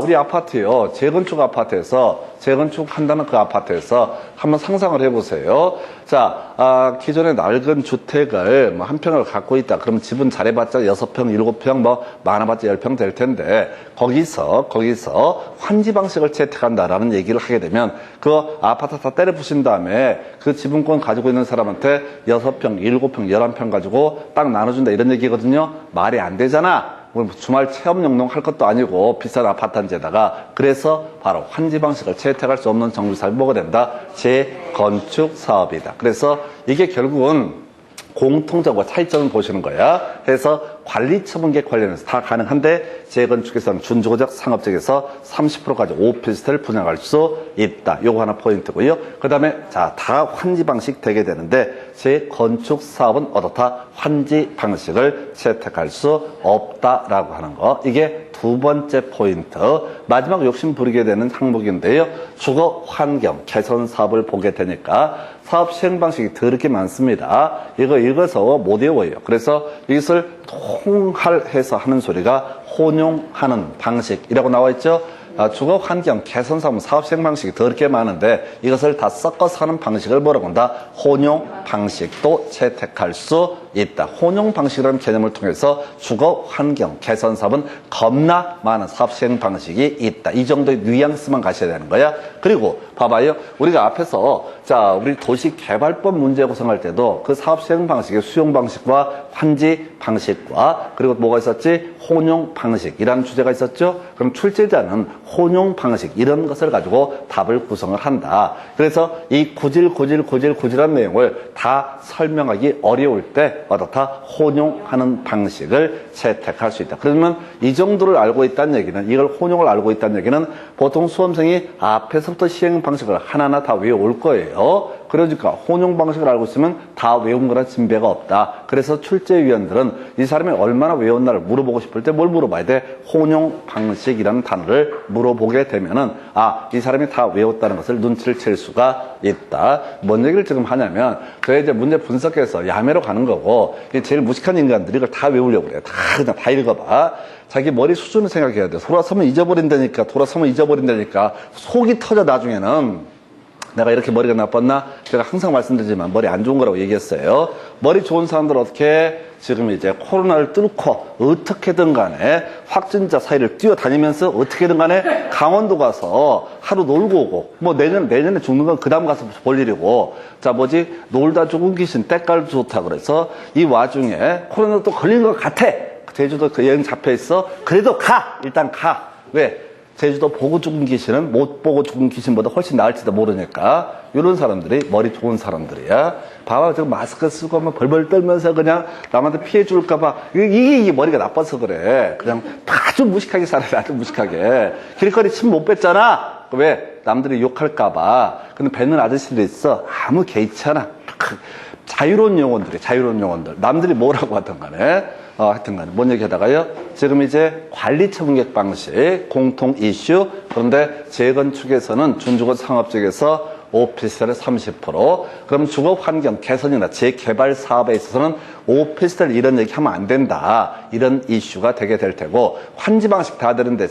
우리 아파트요, 재건축 아파트에서 재건축한다는 그 아파트에서 한번 상상을 해보세요. 자, 기존의 낡은 주택을 한 평을 갖고 있다. 그럼 집은 잘해봤자 6평, 7평, 많아봤자 10평 될 텐데 거기서 환지 방식을 채택한다라는 얘기를 하게 되면 그 아파트 다 때려 부신 다음에 그 지분권 가지고 있는 사람한테 6평, 7평, 11평 가지고 딱 나눠준다 이런 얘기거든요. 말이 안 되잖아. 주말 체험 영농 할 것도 아니고 비싼 아파트 한 채에다가 그래서 바로 환지 방식을 채택할 수 없는 정비사업이 뭐가 된다? 재건축 사업이다. 그래서 이게 결국은 공통점과 차이점을 보시는 거야. 그래서 관리처분객 관련해서 다 가능한데 재건축에서는 준주거적 상업적에서 30%까지 오피스텔을 분양할 수 있다. 요거 하나 포인트고요. 그 다음에 다 환지 방식 되게 되는데 재건축 사업은 어떻다? 환지 방식을 채택할 수 없다라고 하는 거. 이게 두 번째 포인트. 마지막 욕심 부리게 되는 항목인데요. 주거 환경 개선 사업을 보게 되니까 사업 시행 방식이 더럽게 많습니다. 이거 읽어서 못 외워요. 그래서 이것을 통할해서 하는 소리가 혼용하는 방식이라고 나와 있죠. 주거 환경 개선 사업 사업 시행 방식이 더럽게 많은데 이것을 다 섞어서 하는 방식을 뭐라고 한다? 혼용 방식도 채택할 수 있다. 혼용 방식이라는 개념을 통해서 주거 환경 개선 사업은 겁나 많은 사업 시행 방식이 있다. 이 정도의 뉘앙스만 가셔야 되는 거야. 그리고 봐봐요. 우리가 앞에서 우리 도시개발법 문제 구성할 때도 그 사업 시행 방식의 수용 방식과 환지 방식과 그리고 뭐가 있었지? 혼용 방식이라는 주제가 있었죠. 그럼 출제자는 혼용 방식 이런 것을 가지고 답을 구성을 한다. 그래서 이 구질구질한 내용을 다 설명하기 어려울 때 어떻다? 혼용하는 방식을 채택할 수 있다. 그러면 이 정도를 알고 있다는 얘기는 이걸 혼용을 알고 있다는 얘기는 보통 수험생이 앞에서부터 시행 방식을 하나하나 다 외워올 거예요. 그러니까 혼용 방식을 알고 있으면 다 외운 거라 진배가 없다. 그래서 출제위원들은 이 사람이 얼마나 외웠나를 물어보고 싶을 때 뭘 물어봐야 돼? 혼용 방식이라는 단어를 물어보게 되면은 이 사람이 다 외웠다는 것을 눈치를 챌 수가 있다. 뭔 얘기를 지금 하냐면 저희 이제 문제 분석해서 야매로 가는 거고 제일 무식한 인간들이 이걸 다 외우려고 그래. 그냥 다 읽어봐. 자기 머리 수준을 생각해야 돼. 돌아서면 잊어버린다니까. 속이 터져 나중에는. 내가 이렇게 머리가 나빴나? 제가 항상 말씀드리지만 머리 안 좋은 거라고 얘기했어요. 머리 좋은 사람들 어떻게 지금 이제 코로나를 뚫고 어떻게든 간에 확진자 사이를 뛰어다니면서 어떻게든 간에 강원도 가서 하루 놀고 오고 내년에 죽는 건 그 다음 가서 볼 일이고 놀다 죽은 귀신 때깔 좋다 그래서 이 와중에 코로나 또 걸린 것 같아. 제주도 그 여행 잡혀 있어. 그래도 일단 가. 왜? 제주도 보고 죽은 귀신은 못 보고 죽은 귀신보다 훨씬 나을지도 모르니까 이런 사람들이 머리 좋은 사람들이야. 봐봐 지금 마스크 쓰고 벌벌 떨면서 그냥 남한테 피해 줄까 봐 이게 머리가 나빠서 그래. 그냥 아주 무식하게 살아요. 아주 무식하게. 길거리 침 못 뱉잖아. 왜? 남들이 욕할까 봐. 근데 뱉는 아저씨도 있어. 아무 개의치 않아. 자유로운 영혼들. 남들이 뭐라고 하든 간에 하여튼 간에 뭔 얘기 하다가요. 지금 이제 관리처분객 방식 공통 이슈. 그런데 재건축에서는 준주거 상업적에서 오피스텔 30%. 그럼 주거 환경 개선이나 재개발 사업에 있어서는 오피스텔 이런 얘기 하면 안 된다. 이런 이슈가 되게 될 테고, 환지 방식 다 되는데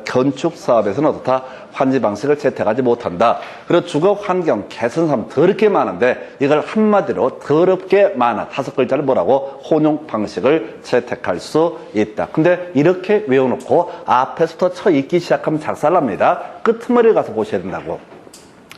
건축 사업에서는 어떻다? 환지 방식을 채택하지 못한다. 그리고 주거 환경 개선 사업 더럽게 많은데 이걸 한마디로 더럽게 많아. 5글자를 뭐라고? 혼용 방식을 채택할 수 있다. 근데 이렇게 외워놓고 앞에서부터 쳐 읽기 시작하면 작살납니다. 끄트머리에 가서 보셔야 된다고.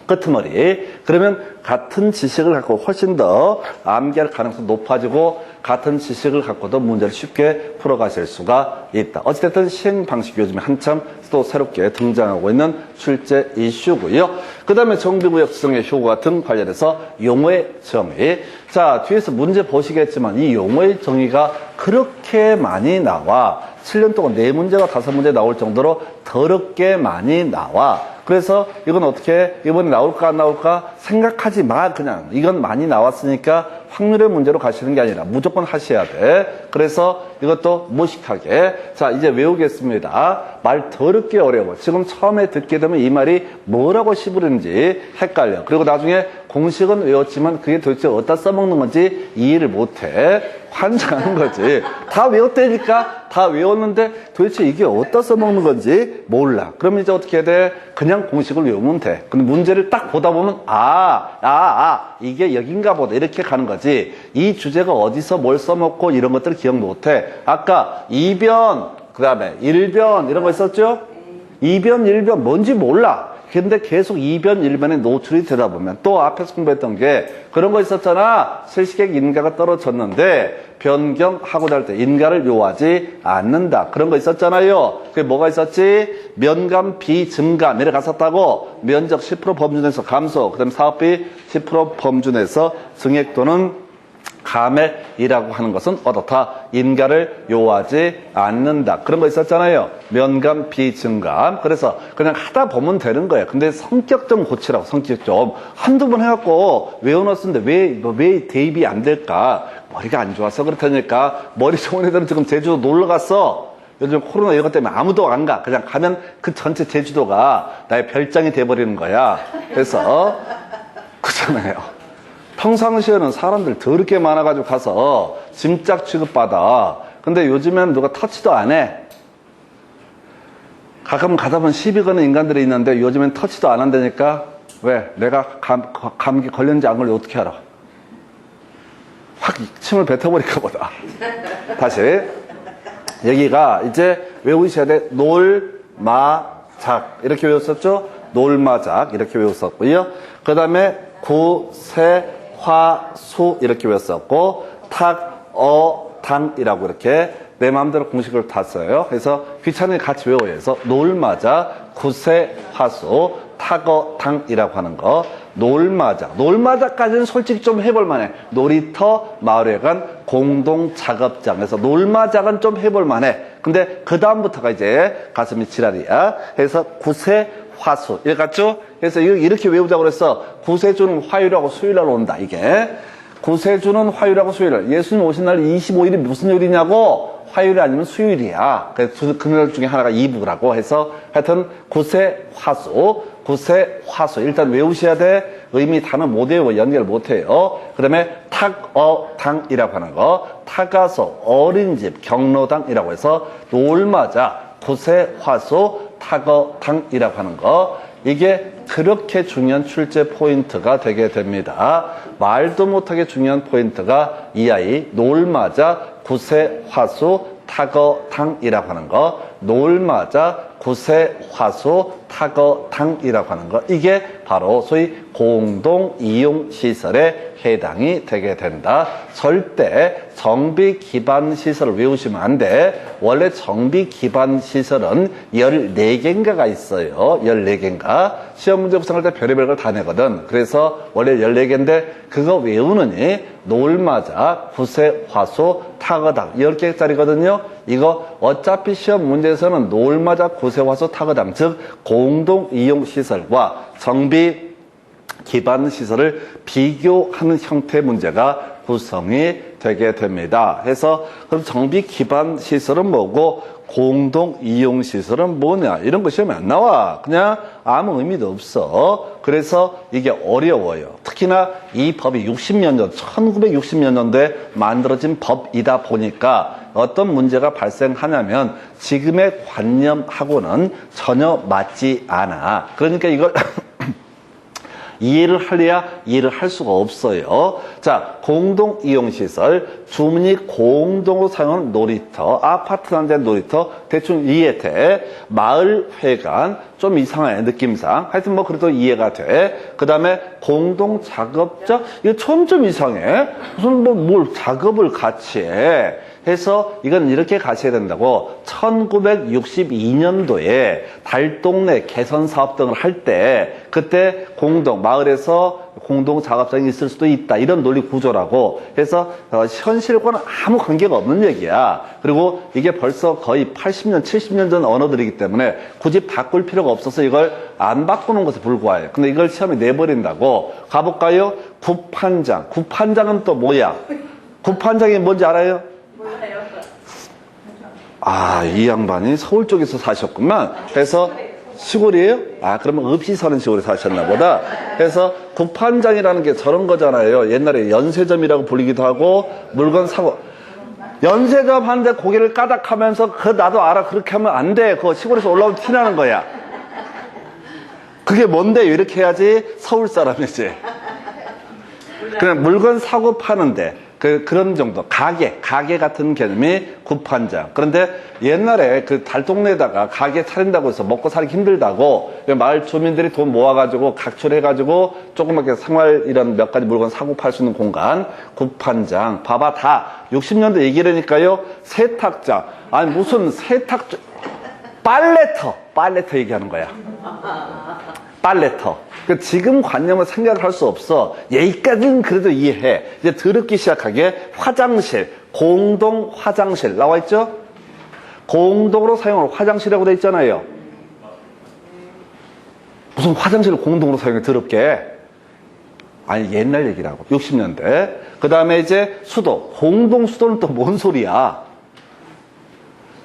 끄트머리. 그러면 같은 지식을 갖고 훨씬 더 암기할 가능성이 높아지고 같은 지식을 갖고도 문제를 쉽게 풀어가실 수가 있다. 어찌됐든 시행 방식 요즘에 한참 또 새롭게 등장하고 있는 출제 이슈고요. 그 다음에 정비구역 지정의 효과 등 관련해서 용어의 정의. 자, 뒤에서 문제 보시겠지만 이 용어의 정의가 그렇게 많이 나와. 7년 동안 4문제가 5문제 나올 정도로 더럽게 많이 나와. 그래서 이건 어떻게 이번에 나올까 안 나올까 생각하지 마. 그냥 이건 많이 나왔으니까 확률의 문제로 가시는 게 아니라 무조건 하셔야 돼. 그래서 이것도 무식하게. 자, 이제 외우겠습니다. 말 더럽게 어려워. 지금 처음에 듣게 되면 이 말이 뭐라고 씹으는지 헷갈려. 그리고 나중에 공식은 외웠지만 그게 도대체 어디다 써먹는 건지 이해를 못해. 환장하는 거지. 다 외웠다니까. 다 외웠는데 도대체 이게 어디다 써먹는 건지 몰라. 그럼 이제 어떻게 해야 돼? 그냥 공식을 외우면 돼. 근데 문제를 딱 보다 보면 이게 여긴가 보다 이렇게 가는 거지. 이 주제가 어디서 뭘 써먹고 이런 것들을 기억 못해. 아까 2변 그 다음에 1변 이런 거 있었죠? 2변 1변 뭔지 몰라. 근데 계속 2변 1변에 노출이 되다 보면 또 앞에서 공부했던 게 그런 거 있었잖아. 실시객 인가가 떨어졌는데 변경하고자 할 때 인가를 요하지 않는다. 그런 거 있었잖아요. 그게 뭐가 있었지? 면감 비증가 내려갔었다고. 면적 10% 범준에서 감소. 그 다음에 사업비 10% 범준에서 증액 또는 감액이라고 하는 것은 어떻다? 인가를 요하지 않는다. 그런 거 있었잖아요. 면감, 비증감. 그래서 그냥 하다 보면 되는 거예요. 근데 성격 좀 고치라고, 성격 좀. 한두 번 해갖고 외워놨는데 왜 대입이 안 될까? 머리가 안 좋아서 그렇다니까. 머리 좋은 애들은 지금 제주도 놀러 갔어. 요즘 코로나 이런 것 때문에 아무도 안 가. 그냥 가면 그 전체 제주도가 나의 별장이 돼버리는 거야. 그래서, 그렇잖아요. 평상시에는 사람들 더럽게 많아가지고 가서 짐짝 취급받아. 근데 요즘엔 누가 터치도 안 해. 가끔 가다 보면 시비 거는 인간들이 있는데 요즘엔 터치도 안 한다니까. 왜? 내가 감기 걸렸는지 안 걸렸는지 어떻게 알아? 확 침을 뱉어버릴까 보다. 다시. 여기가 이제 외우셔야 돼. 놀마작. 이렇게 외웠었죠? 놀마작. 이렇게 외웠었고요. 그 다음에 구세 화수 이렇게 외웠었고 탁어당이라고 이렇게 내 마음대로 공식을 다 써요. 그래서 귀찮으니 같이 외워요. 그래서 놀마자 구세화수 탁어당이라고 하는 거. 놀마자까지는 솔직히 좀 해볼 만해. 놀이터 마을회관 공동작업장에서 놀마작은 좀 해볼 만해. 근데 그 다음부터가 이제 가슴이 지랄이야. 그래서 구세화수 읽었죠? 그래서 이렇게 외우자고 그랬어. 구세주는 화요일하고 수요일날 온다. 이게 구세주는 화요일하고 수요일. 예수님 오신 날 25일이 무슨 요일이냐고. 화요일 아니면 수요일이야. 그래서 그날 중에 하나가 이브라고 해서 하여튼 구세화수. 일단 외우셔야 돼. 의미 단어 못 외워. 연결 못 해요. 그 다음에 탁어당이라고 하는 거. 타가소 어린이집 경로당이라고 해서 놀마자 구세화수 탁어당이라고 하는 거. 이게 그렇게 중요한 출제 포인트가 되게 됩니다. 말도 못하게 중요한 포인트가 이 아이 놀마자 구세화수 탁어당이라고 하는 거. 놀마자 구세화수 탁어당이라고 하는 거. 이게 바로 소위 공동이용시설에 해당이 되게 된다. 절대 정비기반시설을 외우시면 안 돼. 원래 정비기반시설은 14개인가가 있어요. 14개인가. 시험 문제 구성할 때 별의별 걸 다 내거든. 그래서 원래 14개인데 그거 외우느니 놀마자, 구세화수, 탁어당 10개짜리거든요. 이거 어차피 시험 문제에서는 놀마자, 구세화수, 탁어당 즉 공동이용시설과 정비 기반 시설을 비교하는 형태의 문제가 구성이 되게 됩니다. 해서 그럼 정비 기반 시설은 뭐고 공동 이용 시설은 뭐냐? 이런 거 시험에 안 나와. 그냥 아무 의미도 없어. 그래서 이게 어려워요. 특히나 이 법이 60년 전, 1960년 년도에 만들어진 법이다 보니까 어떤 문제가 발생하냐면 지금의 관념하고는 전혀 맞지 않아. 그러니까 이걸 이해를 하려야 이해를 할 수가 없어요. 자, 공동이용시설, 주민이 공동으로 사용하는 놀이터, 아파트 단지 놀이터, 대충 이해돼. 마을회관, 좀 이상해, 느낌상. 하여튼 뭐 그래도 이해가 돼. 그 다음에 공동작업자, 이거 좀 이상해. 무슨 뭘 작업을 같이 해. 해서 이건 이렇게 가셔야 된다고. 1962년도에 달동네 개선 사업 등을 할 때 그때 마을에서 공동 작업장이 있을 수도 있다. 이런 논리 구조라고 해서 현실과는 아무 관계가 없는 얘기야. 그리고 이게 벌써 거의 80년, 70년 전 언어들이기 때문에 굳이 바꿀 필요가 없어서 이걸 안 바꾸는 것에 불과해요. 근데 이걸 시험에 내버린다고. 가볼까요? 구판장. 구판장은 또 뭐야? 구판장이 뭔지 알아요? 아, 이 양반이 서울 쪽에서 사셨구만. 그래서 시골이에요? 아, 그러면 없이 사는 시골에 사셨나 보다. 그래서 구판장이라는 게 저런 거잖아요. 옛날에 연세점이라고 불리기도 하고 물건 사고. 연세점 하는데 고개를 까닥하면서 나도 알아. 그렇게 하면 안 돼. 그거 시골에서 올라오면 티나는 거야. 그게 뭔데? 이렇게 해야지 서울 사람이지. 그냥 물건 사고 파는데. 그런 정도. 가게 같은 개념이 구판장. 그런데 옛날에 그 달동네에다가 가게 차린다고 해서 먹고 살기 힘들다고 마을 주민들이 돈 모아가지고 각출해가지고 조그맣게 생활 이런 몇 가지 물건 사고 팔 수 있는 공간. 구판장. 봐봐, 다 60년대 얘기라니까요. 세탁장. 아니, 무슨 빨래터 얘기하는 거야. 빨래터. 지금 관념을 생각을 할 수 없어. 여기까지는 그래도 이해해. 이제 더럽기 시작하게 화장실, 공동 화장실 나와 있죠? 공동으로 사용할 화장실이라고 돼 있잖아요. 무슨 화장실을 공동으로 사용해 더럽게? 아니, 옛날 얘기라고. 60년대. 그 다음에 이제 수도. 공동 수도는 또 뭔 소리야?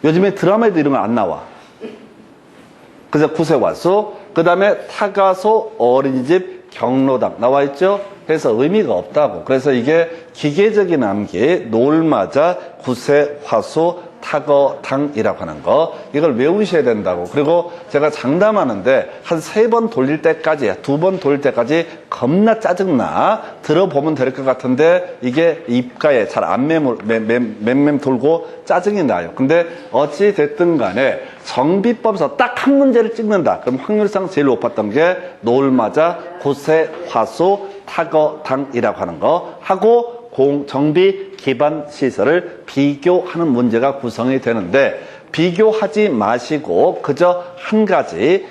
요즘에 드라마에도 이런 거 안 나와. 그래서 구세와수. 그 다음에 타가소, 어린이집, 경로당 나와 있죠? 그래서 의미가 없다고. 그래서 이게 기계적인 암기, 놀마자, 구세, 화수, 타거당이라고 하는 거. 이걸 외우셔야 된다고. 그리고 제가 장담하는데 한 3번 돌릴 때까지, 2번 돌릴 때까지 겁나 짜증나. 들어보면 될 것 같은데 이게 입가에 잘 안 맴맴 돌고 짜증이 나요. 근데 어찌 됐든 간에 정비법에서 딱 한 문제를 찍는다. 그럼 확률상 제일 높았던 게 놀마자, 구세, 화수, 타거당이라고 하는 거 하고 정비 기반 시설을 비교하는 문제가 구성이 되는데 비교하지 마시고 그저 한 가지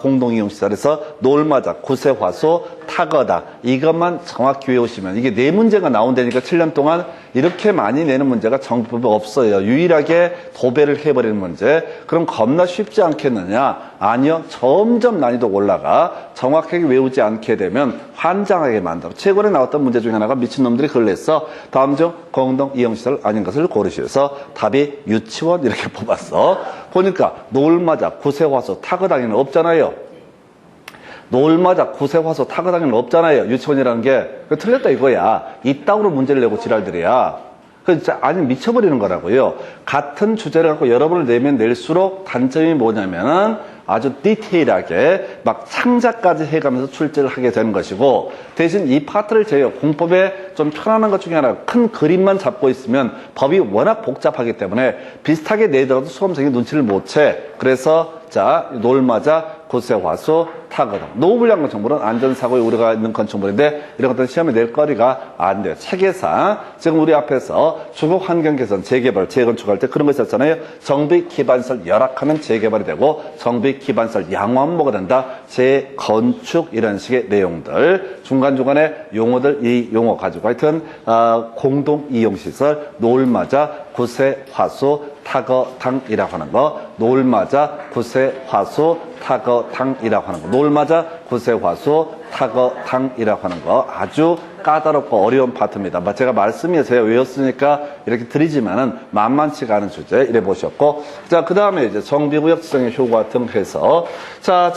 공동이용시설에서 놀마자, 구세화수, 타거다 이것만 정확히 외우시면 이게 4문제가 나온다니까 7년 동안 이렇게 많이 내는 문제가 정비법에 없어요. 유일하게 도배를 해버리는 문제. 그럼 겁나 쉽지 않겠느냐? 아니요. 점점 난이도가 올라가 정확하게 외우지 않게 되면 환장하게 만들어. 최근에 나왔던 문제 중에 하나가 미친놈들이 그걸 냈어. 다음 중 공동이용시설 아닌 것을 고르시면서 답이 유치원 이렇게 뽑았어. 보니까 놀마자, 구세화수, 타거당에는 없잖아요. 놀마자, 구세화수, 타거당에는 없잖아요. 유치원이라는 게. 틀렸다 이거야. 이따구로 문제를 내고 지랄들이야. 아니 미쳐버리는 거라고요. 같은 주제를 갖고 여러 번을 내면 낼수록 단점이 뭐냐면은 아주 디테일하게 막 창자까지 해가면서 출제를 하게 되는 것이고 대신 이 파트를 제가 공법에 좀 편안한 것 중에 하나 큰 그림만 잡고 있으면 법이 워낙 복잡하기 때문에 비슷하게 내더라도 수험생이 눈치를 못 채. 그래서 자 놀마자, 구세화수, 타거당. 노후불량건 정보는 안전사고에 우려가 있는 건축물인데 이런 것들은 시험에 낼 거리가 안 돼요. 체계상 지금 우리 앞에서 주거 환경 개선, 재개발, 재건축할 때 그런 거 있었잖아요. 정비 기반시설 열악하면 재개발이 되고 정비 기반시설 양호하면 된다. 재건축 이런 식의 내용들 중간중간에 용어들 이 용어 가지고 하여튼 공동 이용시설, 놀마자, 구세, 화수, 타거당이라고 하는 거, 노을마자 구세화수 타거당이라고 하는 거, 노을마자 구세화수 타거당이라고 하는 거 아주 까다롭고 어려운 파트입니다. 제가 말씀이 제가 외웠으니까 이렇게 드리지만은 만만치가 않은 주제 이래 보셨고, 자, 그 다음에 이제 정비구역 지정의 효과 등 해서 자,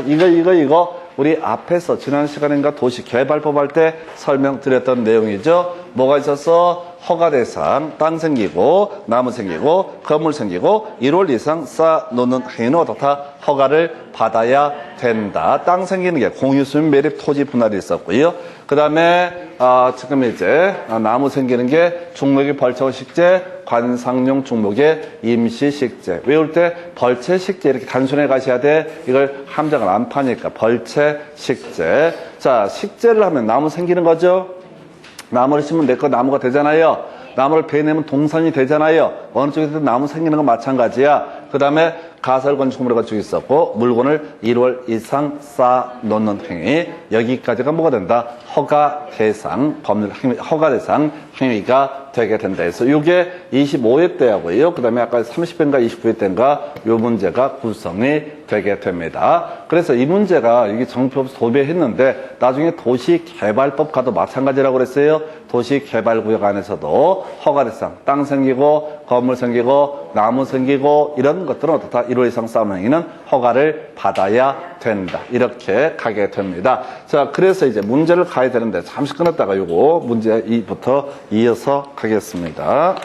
이거 우리 앞에서 지난 시간인가 도시개발법 할 때 설명드렸던 내용이죠. 뭐가 있었어? 허가 대상, 땅 생기고, 나무 생기고, 건물 생기고, 1월 이상 쌓아놓는 행위는 어떻다? 허가를 받아야 된다. 땅 생기는 게 공유수민 매립 토지 분할이 있었고요. 그 다음에, 지금 이제, 나무 생기는 게 중목의 벌채 식재, 관상용 중목의 임시 식재. 외울 때 벌채 식재 이렇게 단순해 가셔야 돼. 이걸 함장을 안 파니까 벌채 식재. 자, 식재를 하면 나무 생기는 거죠. 나무를 심으면 내 거 나무가 되잖아요. 나무를 베내면 동산이 되잖아요. 어느 쪽에서든 나무 생기는 건 마찬가지야. 그 다음에 가설 건축물을 가지고 있었고, 물건을 1월 이상 쌓아놓는 행위. 여기까지가 뭐가 된다? 허가 대상, 법률 행위, 허가 대상 행위가 되게 된다. 그래서 이게 25회 때하고요. 그 다음에 아까 30회인가 29회 때인가 요 문제가 구성이 되게 됩니다. 그래서 이 문제가 이게 정표에서 도배했는데 나중에 도시개발법 가도 마찬가지라고 그랬어요. 도시개발구역 안에서도 허가 대상, 땅 생기고, 건물 생기고, 나무 생기고, 이런 것들은 어떻다? 1월 이상 쌓는 행위는 허가를 받아야 된다. 이렇게 가게 됩니다. 자, 그래서 이제 문제를 가야 되는데 잠시 끊었다가 요거 문제 2부터 이어서 가겠습니다.